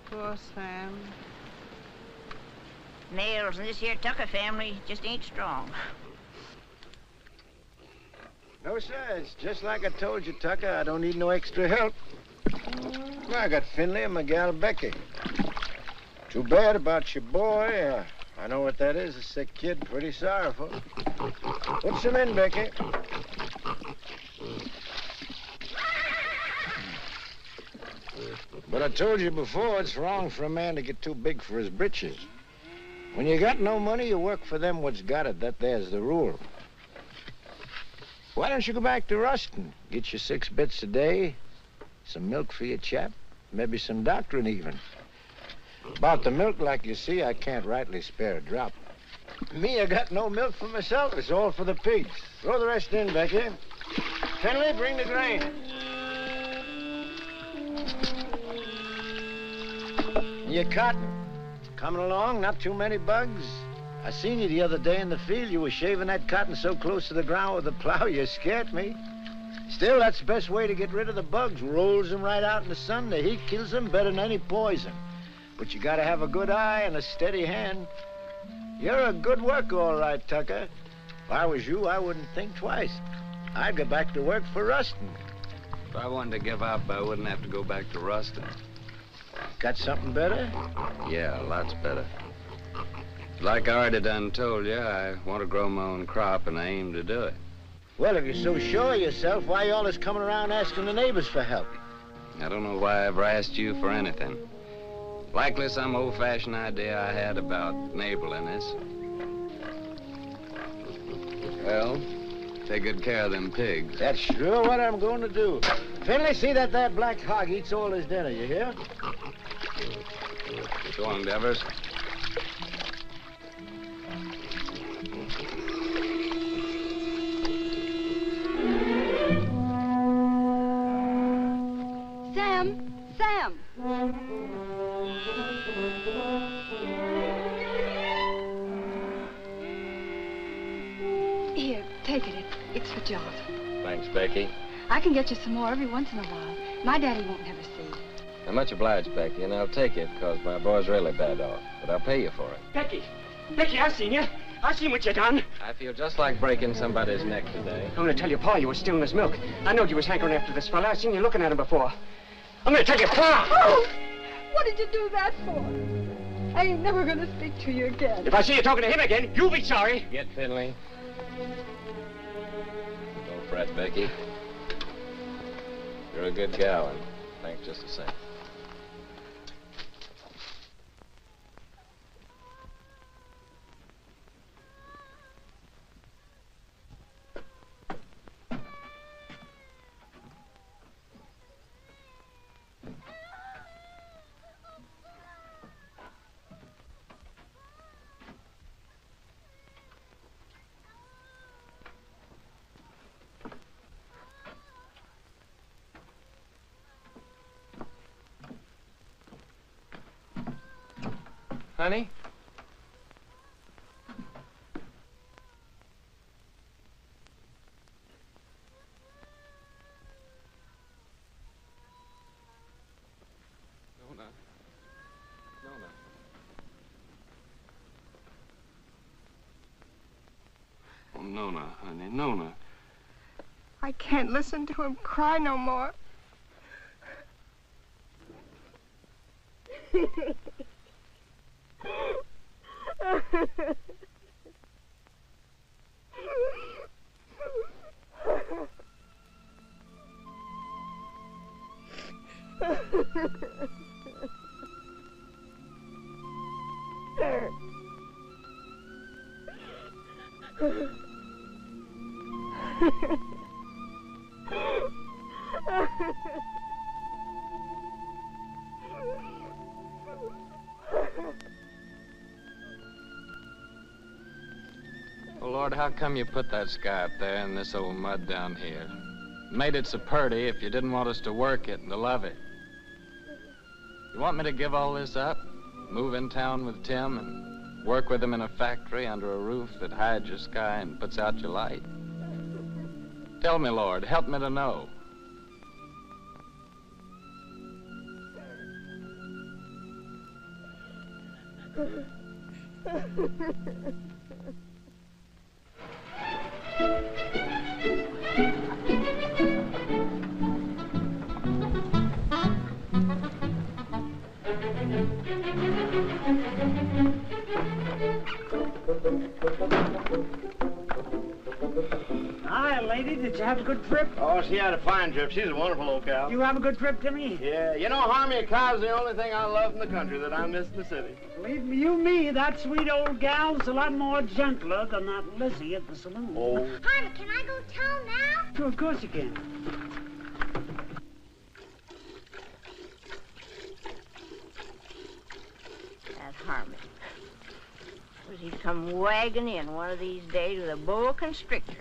Poor Sam. Nails in this here Tucker family just ain't strong. No, sir. It's just like I told you, Tucker. I don't need no extra help. I got Finley and my gal Becky. Too bad about your boy. I know what that is. A sick kid. Pretty sorrowful. Put some in, Becky. But I told you before, it's wrong for a man to get too big for his britches. When you got no money, you work for them what's got it. That there's the rule. Why don't you go back to Ruston? Get you 6 bits a day, some milk for your chap, maybe some doctoring even. About the milk, like you see, I can't rightly spare a drop. Me, I got no milk for myself. It's all for the pigs. Throw the rest in, Becky. Finley, bring the grain. Your cotton. Coming along, not too many bugs. I seen you the other day in the field. You were shaving that cotton so close to the ground with the plow, you scared me. Still, that's the best way to get rid of the bugs. Rolls them right out in the sun. The heat kills them better than any poison. But you gotta have a good eye and a steady hand. You're a good worker, all right, Tucker. If I was you, I wouldn't think twice. I'd go back to work for Ruston. If I wanted to give up, I wouldn't have to go back to Ruston. Got something better? Yeah, lots better. Like I already done told you, I want to grow my own crop, and I aim to do it. Well, if you're so sure of yourself, why you always coming around asking the neighbors for help? I don't know why I ever asked you for anything. Likely some old-fashioned idea I had about neighborliness. Well, take good care of them pigs. That's sure what I'm going to do. Finley, see that black hog eats all his dinner, you hear? So long, Devers. Sam! Here, take it. It's for John. Thanks, Becky. I can get you some more every once in a while. My daddy won't never see. I'm much obliged, Becky, and I'll take it, because my boy's really bad off. But I'll pay you for it. Becky! Becky, I've seen you. I've seen what you done. I feel just like breaking somebody's neck today. I'm gonna tell you, Pa, you was stealing his milk. I knowed you was hankering after this fella. I've seen you looking at him before. I'm gonna tell you, Pa! Oh! What did you do that for? I ain't never gonna speak to you again. If I see you talking to him again, you'll be sorry. Get Finley. Don't fret, Becky. You're a good gal, and thanks just the same. Honey? Nona. Nona. Oh, Nona, honey, Nona. I can't listen to him cry no more. Oh, Lord, how come you put that sky up there and this old mud down here? Made it so purty if you didn't want us to work it and to love it. You want me to give all this up? Move in town with Tim and work with him in a factory under a roof that hides your sky and puts out your light? Tell me, Lord, help me to know. Hi, lady. Did you have a good trip? Oh, she had a fine trip. She's a wonderful old cow. You have a good trip, Timmy? Yeah, you know, Harmy, a cow's the only thing I love in the country that I miss in the city. Believe me, that sweet old gal's a lot more gentler than that Lizzie at the saloon. Oh. Harvey, can I go tell now? Sure, of course you can. That Harmon. Suppose he'd come wagging in one of these days with a boa constrictor.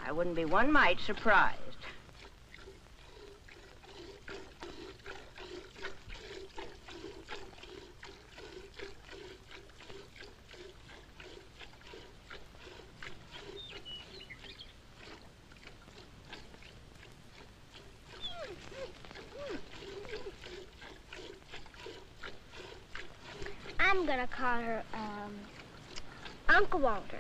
I wouldn't be one mite surprised. I'm gonna call her, Uncle Walter.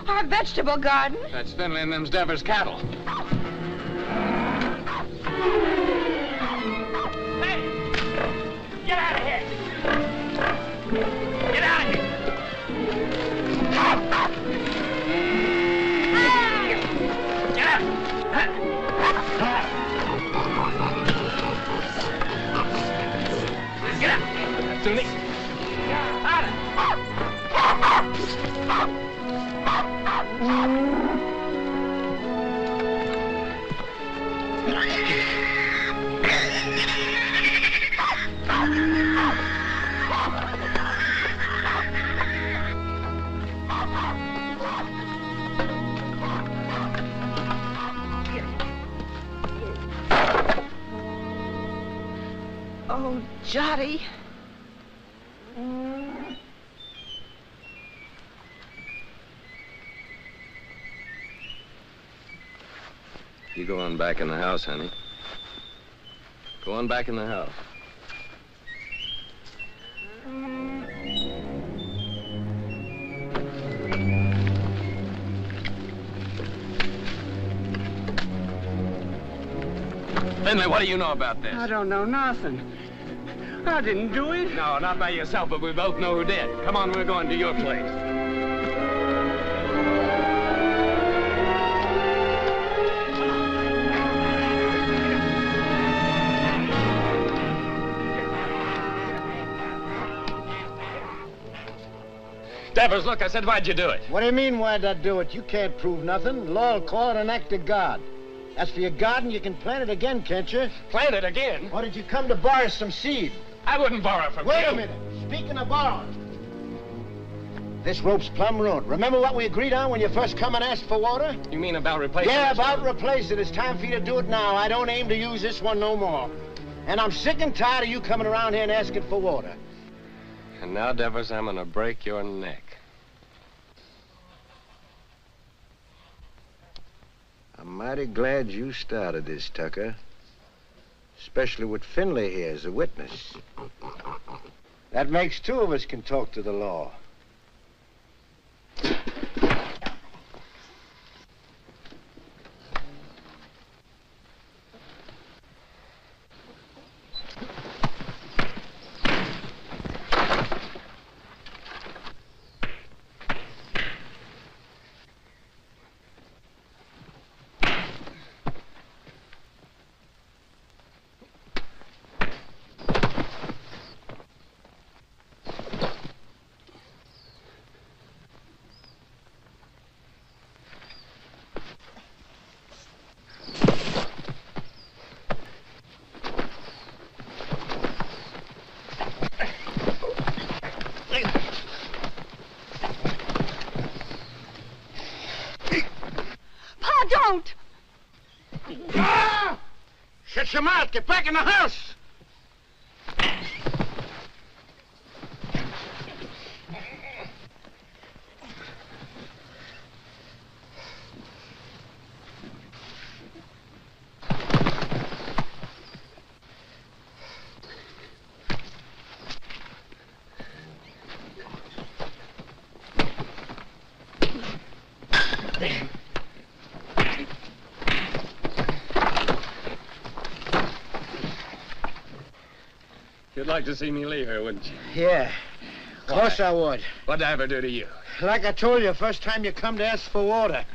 Our vegetable garden? That's Finley and them's Devers cattle. Hey! Get out of here! Get out of here! Get out! Get out! Sunni! Out of Oh, Jotty. You go on back in the house, honey. Go on back in the house. Finley, what do you know about this? I don't know nothing. I didn't do it. No, not by yourself, but we both know who did. Come on, we're going to your place. Devers, look, I said, why'd you do it? What do you mean, why'd I do it? You can't prove nothing. The law will call it an act of God. As for your garden, you can plant it again, can't you? Plant it again? Or did you come to borrow some seed? I wouldn't borrow from you. Wait a minute. Speaking of borrowing, this rope's plumb ruined. Remember what we agreed on when you first come and asked for water? You mean about replacing Yeah, this about one? replace it. It's time for you to do it now. I don't aim to use this one no more. And I'm sick and tired of you coming around here and asking for water. And now, Devers, I'm gonna break your neck. I'm mighty glad you started this, Tucker. Especially with Finley here as a witness. That makes two of us can talk to the law. Don't! Ah! Shut your mouth. Get back in the house. You'd like to see me leave her, wouldn't you? Yeah. Of course I would. What'd I ever do to you? Like I told you, first time you come to ask for water.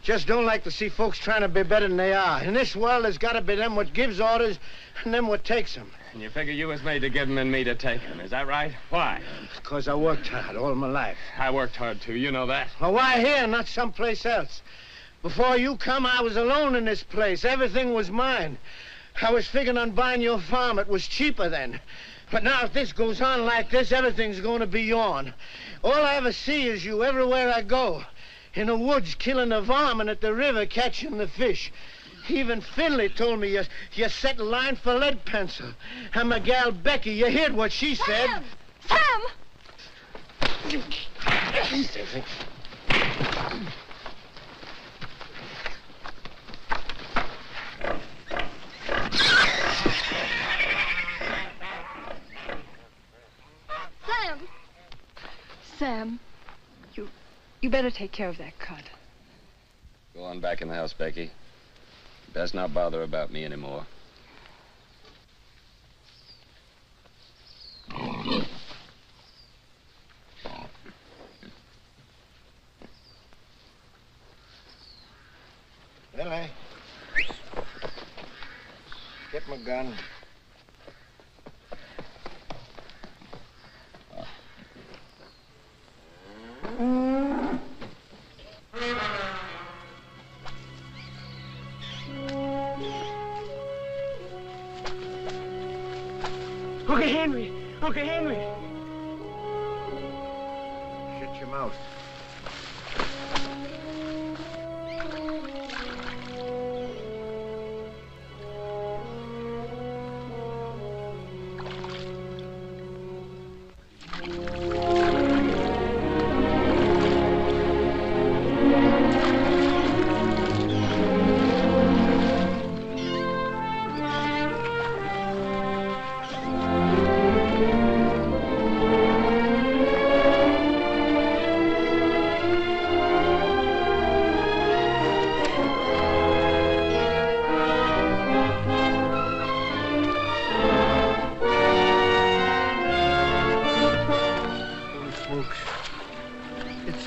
Just don't like to see folks trying to be better than they are. In this world, there's got to be them what gives orders and them what takes them. And you figure you was made to give them and me to take them. Is that right? Why? Because I worked hard all my life. I worked hard, too. You know that. Well, why here, not someplace else? Before you come, I was alone in this place. Everything was mine. I was figuring on buying your farm. It was cheaper then. But now if this goes on like this, everything's going to be yourn. All I ever see is you everywhere I go. In the woods killing the varmint, at the river catching the fish. Even Finley told me you set a line for lead pencil. And my gal Becky, you heard what she said. Sam! Sam! Sam, you better take care of that cut. Go on back in the house, Becky. Best not bother about me anymore. Billy. Get my gun. Uncle Henry! Uncle Henry! Shut your mouth.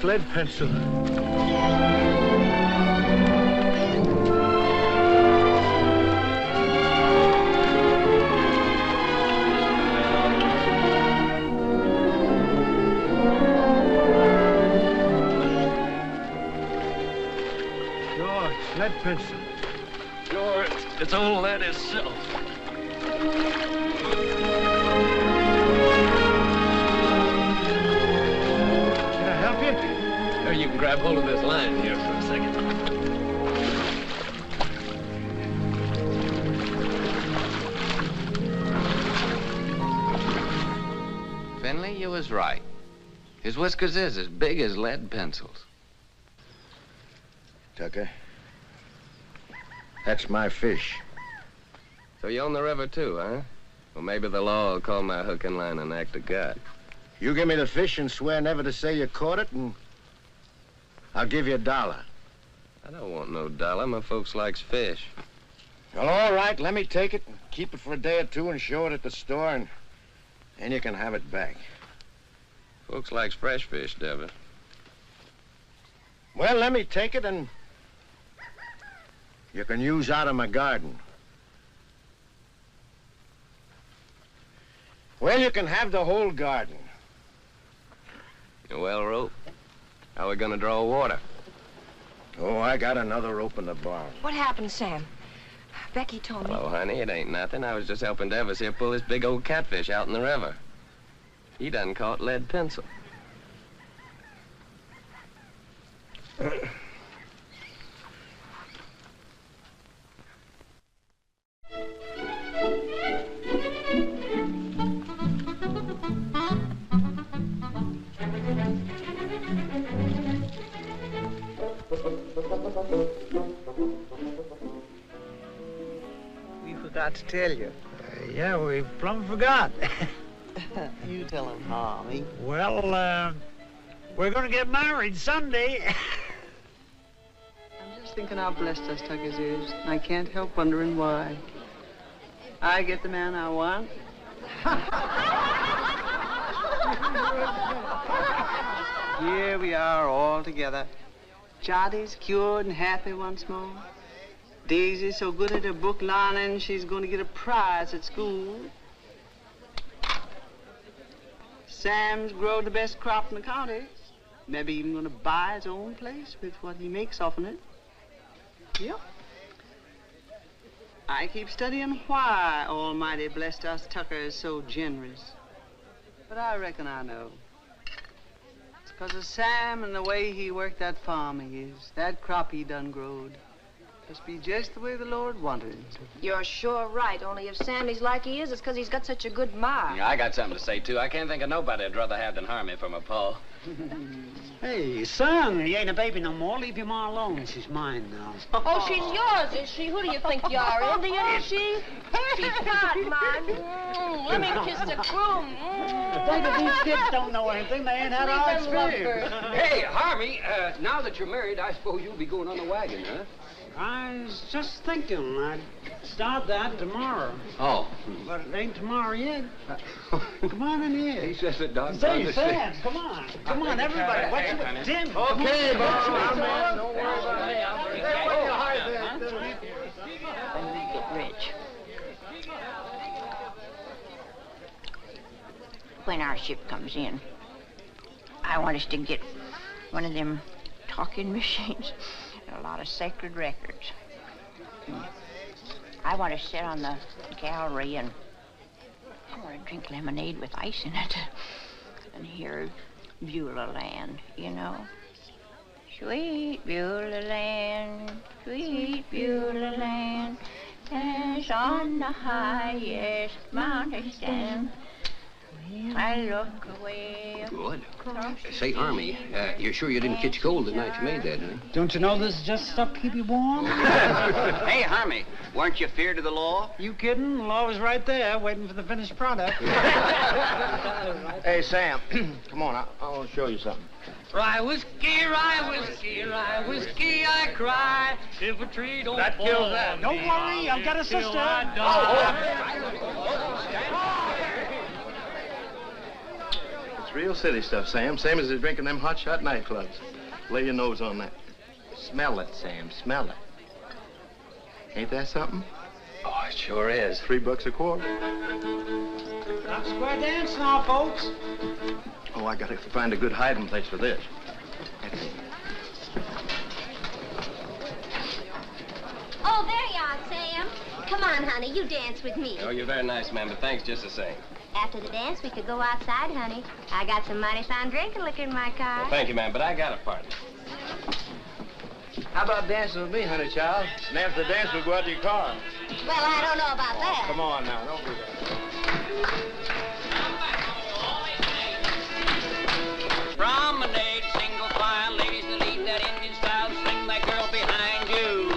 Lead pencil. Sure, it's lead pencil. Sure, it's old lead itself. You can grab hold of this line here for a second. Finley, you was right. His whiskers is as big as lead pencils. Tucker, That's my fish. So you own the river too, huh? Well, maybe the law will call my hook and line an act of God. You give me the fish and swear never to say you caught it, and I'll give you $1. I don't want no dollar. My folks likes fish. Well, all right, let me take it and keep it for a day or two and show it at the store, and then you can have it back. Folks likes fresh fish, Devitt. Well, let me take it, and you can use out of my garden. Well, you can have the whole garden. Well, Rope, how are we gonna draw water? Oh, I got another rope in the barn. What happened, Sam? Becky told me. Oh, honey, it ain't nothing. I was just helping Devis here pull this big old catfish out in the river. He done caught lead pencil. We forgot to tell you. Yeah, we plumb forgot. You tell him, Harvey. Well, we're gonna get married Sunday. I'm just thinking how blessed us Tuckers is. I can't help wondering why. I get the man I want. Here we are all together. Jotty's cured and happy once more. Daisy's so good at her book learning, she's going to get a prize at school. Sam's grown the best crop in the county. Maybe even going to buy his own place with what he makes off of it. Yep. I keep studying why Almighty blessed us Tuckers so generous. But I reckon I know. It's 'cause of Sam and the way he worked that farm of his. That crop he done growed. Must be just the way the Lord wanted it. You're sure right, only if Sammy's like he is, it's 'cause he's got such a good ma. Yeah, I got something to say, too. I can't think of nobody I'd rather have than Harmy for my pa. Hey, son, he ain't a baby no more. Leave your ma alone. She's mine now. Oh, she's yours, is she? Who do you think you are, Indian, is she? She's not mine. Let me kiss the groom. David, these kids don't know anything. They ain't had our experience. Hey, Harmy, now that you're married, I suppose you'll be going on the wagon, huh? I was just thinking I'd start that tomorrow. Oh. But it ain't tomorrow yet. Come on in here. He says it, Doc. Say, Sam, come on. Come on, everybody. What's your Tim? Okay, boss. Don't worry about me. When we get rich. When our ship comes in, I want us to get one of them talking machines and a lot of sacred records. I want to sit on the gallery and I want to drink lemonade with ice in it and hear Beulah Land, you know. Sweet Beulah Land, sweet Beulah Land, as on the highest mountain stand. I look away. Good. Say, Harmy, you're sure you didn't catch cold the night you made that, huh? Don't you know this is just stuff to keep you warm? Hey, Harmy, weren't you feared of the law? You kidding? The law was right there, waiting for the finished product. Hey, Sam, come on. I want to show you something. Rye whiskey, I cry. If a tree don't That fall kills that. on Don't me, worry, I've got a till sister. I die. It's real city stuff, Sam. Same as they're drinking them hot shot nightclubs. Lay your nose on that. Smell it, Sam. Smell it. Ain't that something? Oh, it sure is. $3 a quart. Not square dance now, folks. Oh, I gotta find a good hiding place for this. Oh, there you are, Sam. Come on, honey, you dance with me. Oh, you're very nice, ma'am, but thanks just the same. After the dance, we could go outside, honey. I got some mighty fine drinking liquor in my car. Well, thank you, ma'am, but I got a partner. How about dancing with me, honey child? And after the dance, we'll go out to your car. Well, I don't know about that. Come on now, don't do that. Promenade, single file, ladies that leave that Indian style, swing that girl behind you.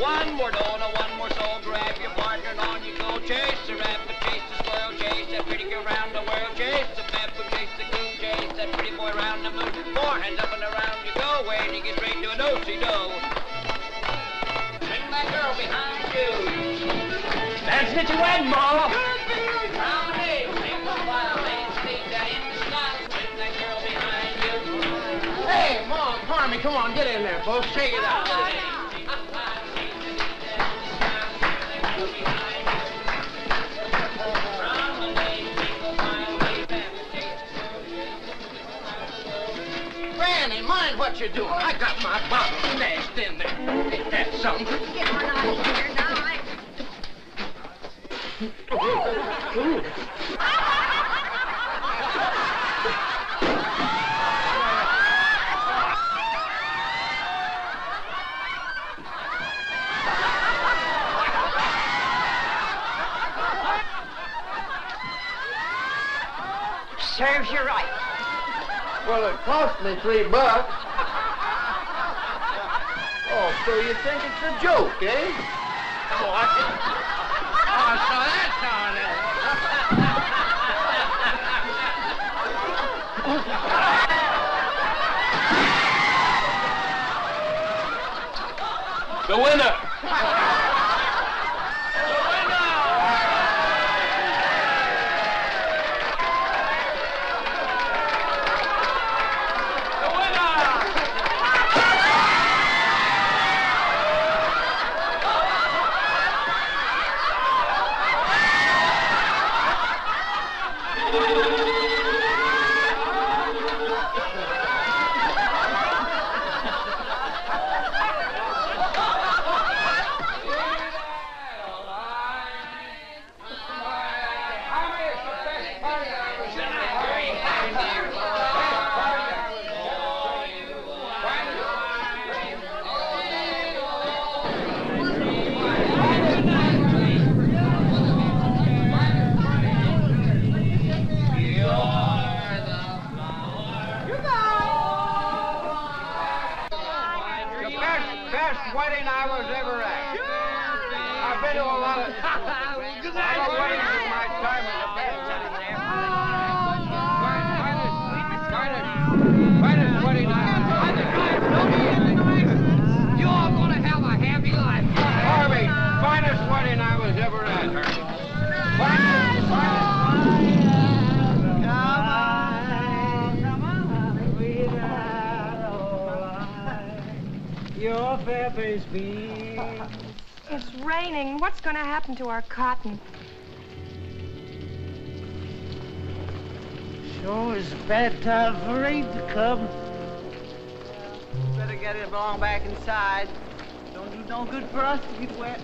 one more dough, now one more soul. Grab your partner and on you go. Chase the rabbit, chase the squirrel, chase that pretty girl round the world. Chase the baboon, chase the coon, chase that pretty boy round the moon. Four hands up and around you go, where you get straight to a do-si-do. Bring that girl behind you. That's it, you win, Ma. Promenade, single file, lane, speed that in the sky. Bring that girl behind you. Hey, Mom, Parmy, come on, get in there, folks. Shake it out. Granny, mind what you're doing. I got my bottle stashed in there. Ain't that something? Get on out of here now. Serves you right. Well, it cost me $3. Oh, so you think it's a joke, eh? Oh, so that's how it is. The winner! Wedding I was ever at. I've been to a lot of weddings in my time as a band. Finest wedding I was. You all gonna have a happy life. Harvey, finest wedding I was ever at, Harvey. Your feathers beam. It's raining. What's going to happen to our cotton? Sure is a bad time for rain to come. Better get it along back inside. Don't do no good for us to get wet.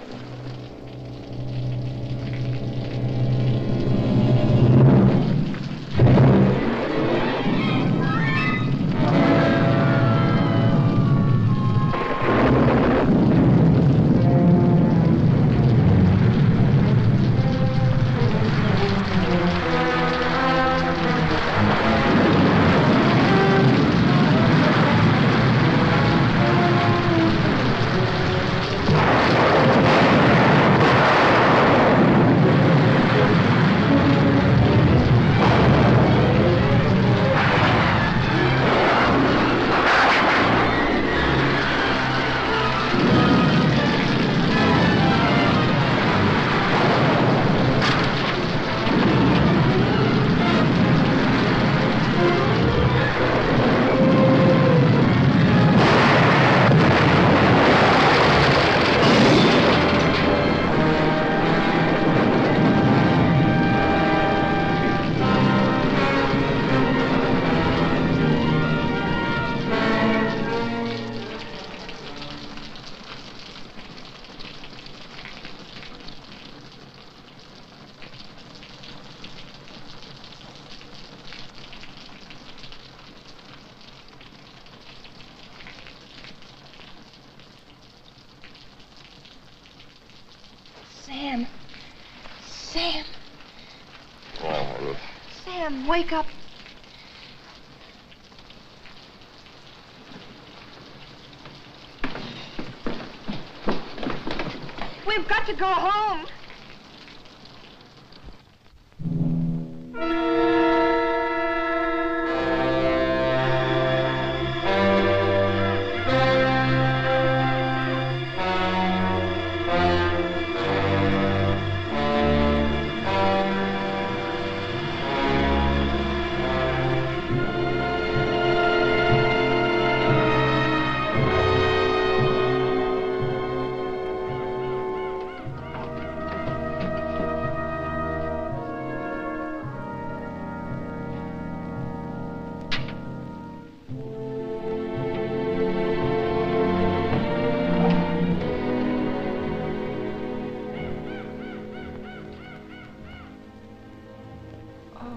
Sam. Sam. Oh, Sam, wake up. We've got to go home.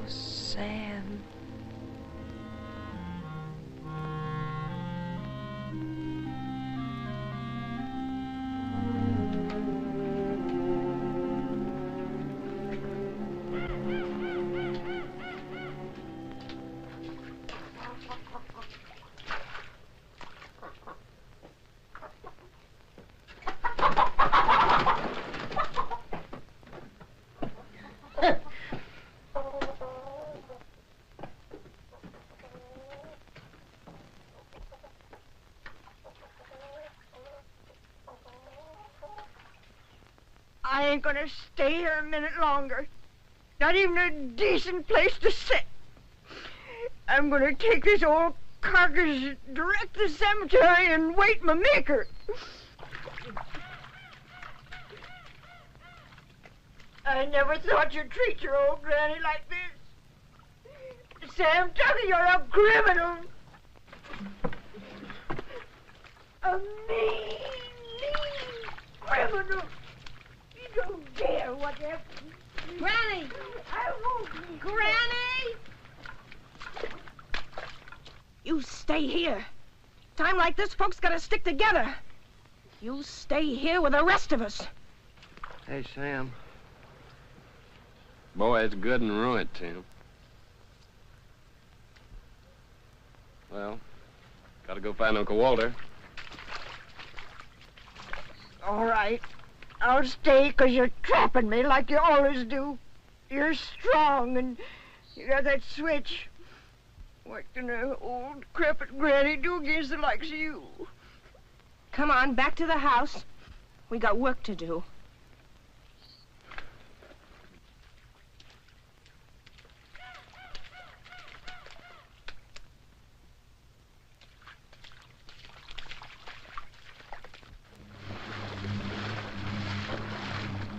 Sam. I ain't gonna stay here a minute longer. Not even a decent place to sit. I'm gonna take this old carcass direct to the cemetery and wait my maker. I never thought you'd treat your old granny like this. Sam Tucker, you're a criminal. A mean criminal. You don't dare whatever. Granny! I won't. Granny! You stay here. Time like this, folks gotta stick together. You stay here with the rest of us. Hey, Sam. Boy, it's good and ruined, Tim. Well, gotta go find Uncle Walter. All right. I'll stay 'cause you're trapping me like you always do. You're strong and you got that switch. What can an old decrepit granny do against the likes of you? Come on, back to the house. We got work to do.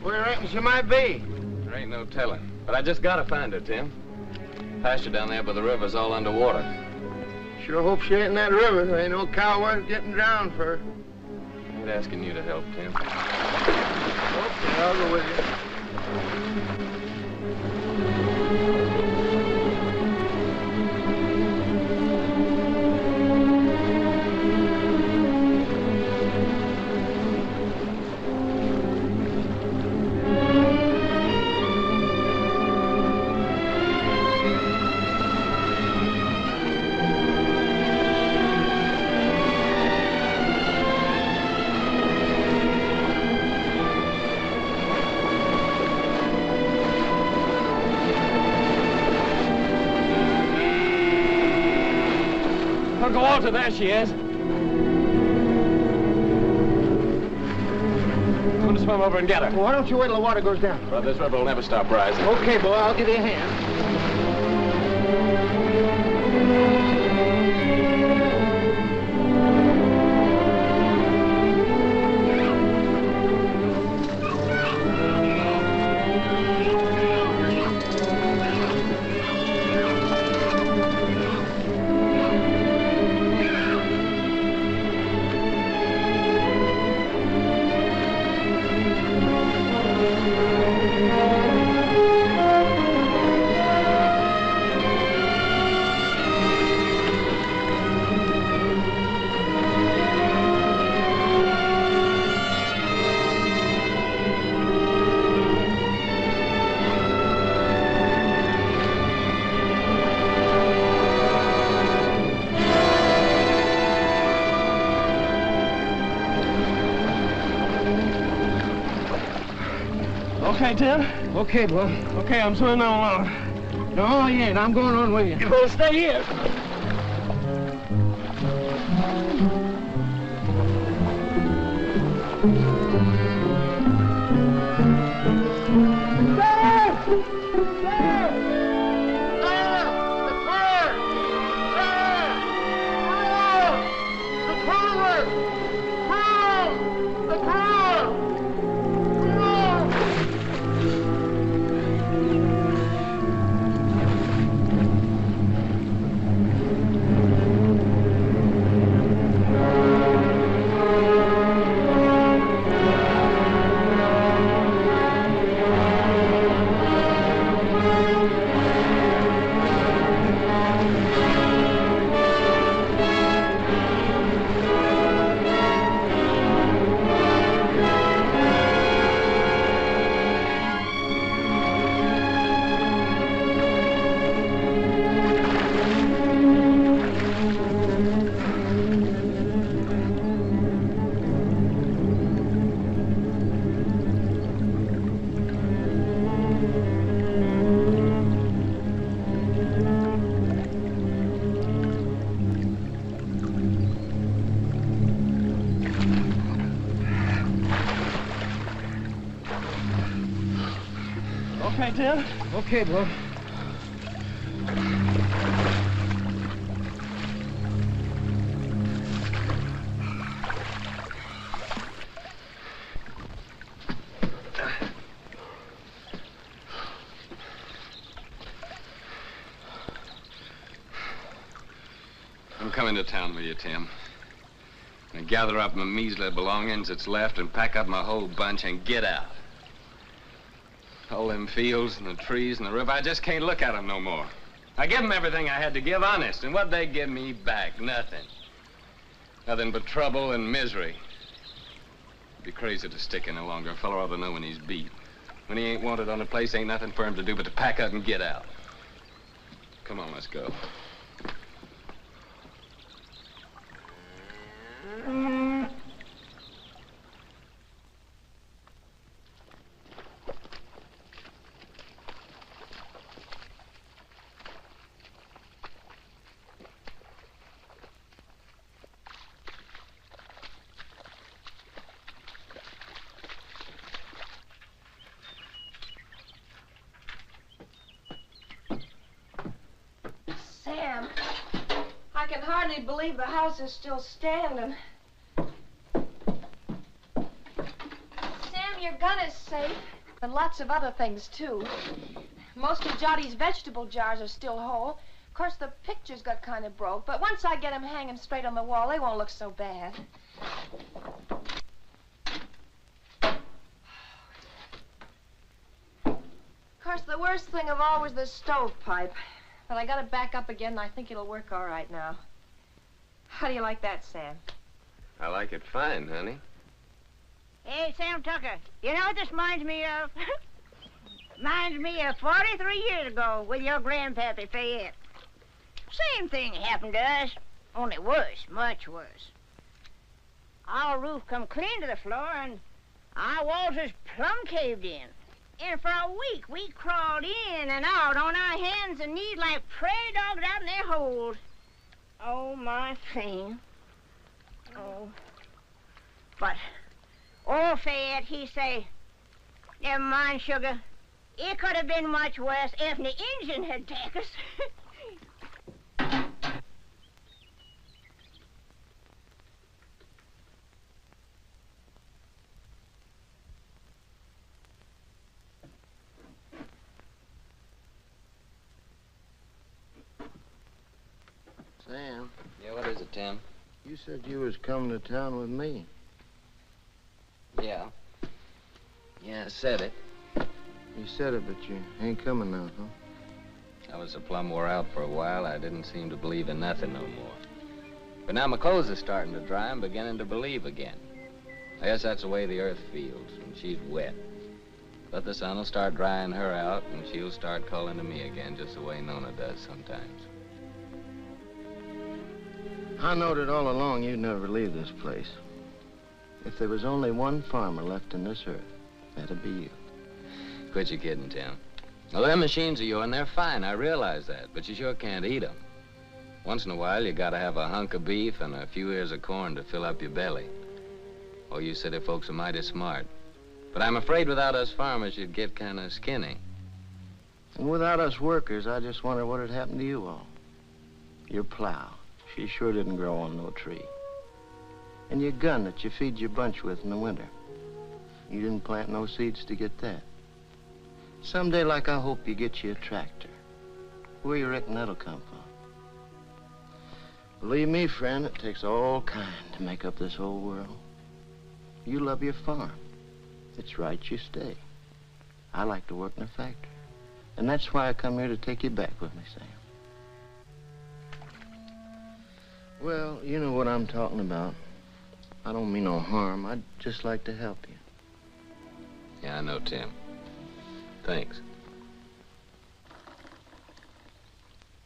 Where reckon she might be? There ain't no telling. But I just gotta find her, Tim. Pasture down there by the river's all underwater. Sure hope she ain't in that river. There ain't no cow worth getting drowned for her. I ain't asking you to help, Tim. Okay, I'll go with you. Uncle Walter, there she is. I'm gonna swim over and get her. Well, why don't you wait till the water goes down? Well, this river will never stop rising. Okay, boy, I'll give you a hand. Okay, Tim. Okay, Bo. Okay, I'm swimming on along. No, you ain't. I'm going on with you. You better stay here. Okay, Tim. Okay, Bo. I'm coming to town with you, Tim. And gather up my measly belongings that's left and pack up my whole bunch and get out. All them fields and the trees and the river, I just can't look at them no more. I give them everything I had to give, honest, and what'd they give me back? Nothing. Nothing but trouble and misery. It'd be crazy to stick any longer. A fellow ought to know when he's beat. When he ain't wanted on a place, ain't nothing for him to do but to pack up and get out. Come on, let's go. Sam, I can hardly believe the house is still standing. Sam, your gun is safe. And lots of other things, too. Most of Jottie's vegetable jars are still whole. Of course, the pictures got kind of broke, but once I get them hanging straight on the wall, they won't look so bad. Of course, the worst thing of all was the stovepipe. But I got it back up again, and I think it'll work all right now. How do you like that, Sam? I like it fine, honey. Hey, Sam Tucker, you know what this reminds me of? Reminds me of 43 years ago with your grandpappy Fayette. Same thing happened to us, only worse, much worse. Our roof come clean to the floor, and our walls is plumb caved in. And for a week, we crawled in and out on our hands and knees like prairie dogs out in their holes. Oh, my thing. Oh. But old Fayette, he say, never mind, sugar. It could have been much worse if the engine had taken us. Sam. Yeah, what is it, Tim? You said you was coming to town with me. Yeah. Yeah, I said it. You said it, but you ain't coming now, huh? I was so plumb wore out for a while, I didn't seem to believe in nothing no more. But now my clothes are starting to dry, I'm beginning to believe again. I guess that's the way the earth feels when she's wet. But the sun will start drying her out, and she'll start calling to me again, just the way Nona does sometimes. I knowed it all along you'd never leave this place. If there was only one farmer left in this earth, that'd be you. Quit your kidding, Tim. Well, them machines of yours, they're fine, I realize that, but you sure can't eat them. Once in a while, you gotta have a hunk of beef and a few ears of corn to fill up your belly. Oh, you city folks are mighty smart. But I'm afraid without us farmers, you'd get kind of skinny. And without us workers, I just wonder what had happened to you all. Your plow, she sure didn't grow on no tree. And your gun that you feed your bunch with in the winter. You didn't plant no seeds to get that. Someday, like, I hope you get you a tractor. Where you reckon that'll come from? Believe me, friend, it takes all kind to make up this whole world. You love your farm. It's right you stay. I like to work in a factory. And that's why I come here to take you back with me, Sam. Well, you know what I'm talking about. I don't mean no harm. I'd just like to help you. Yeah, I know, Tim. Thanks.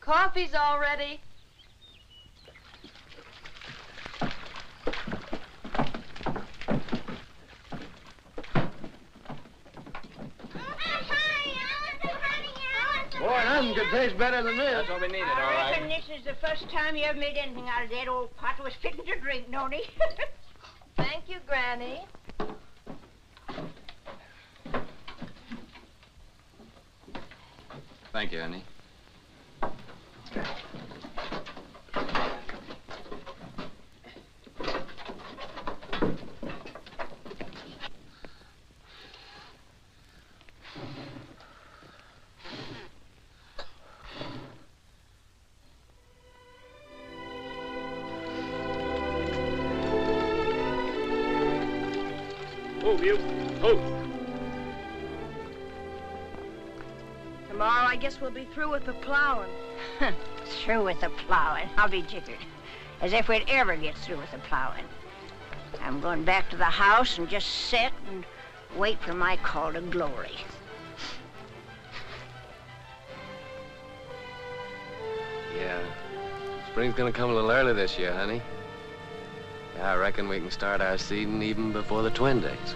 Coffee's all ready. Boy, nothing could taste better than this. That's what we needed, all I right. reckon this is the first time you ever made anything out of that old pot that was fitting to drink, Noni. Thank you, Granny. Thank you, honey. Move, you. Move. Tomorrow, I guess we'll be through with the plowing. Through with the plowing. I'll be jiggered. As if we'd ever get through with the plowing. I'm going back to the house and just sit and wait for my call to glory. Yeah. Spring's gonna come a little early this year, honey. Yeah, I reckon we can start our seeding even before the twin days.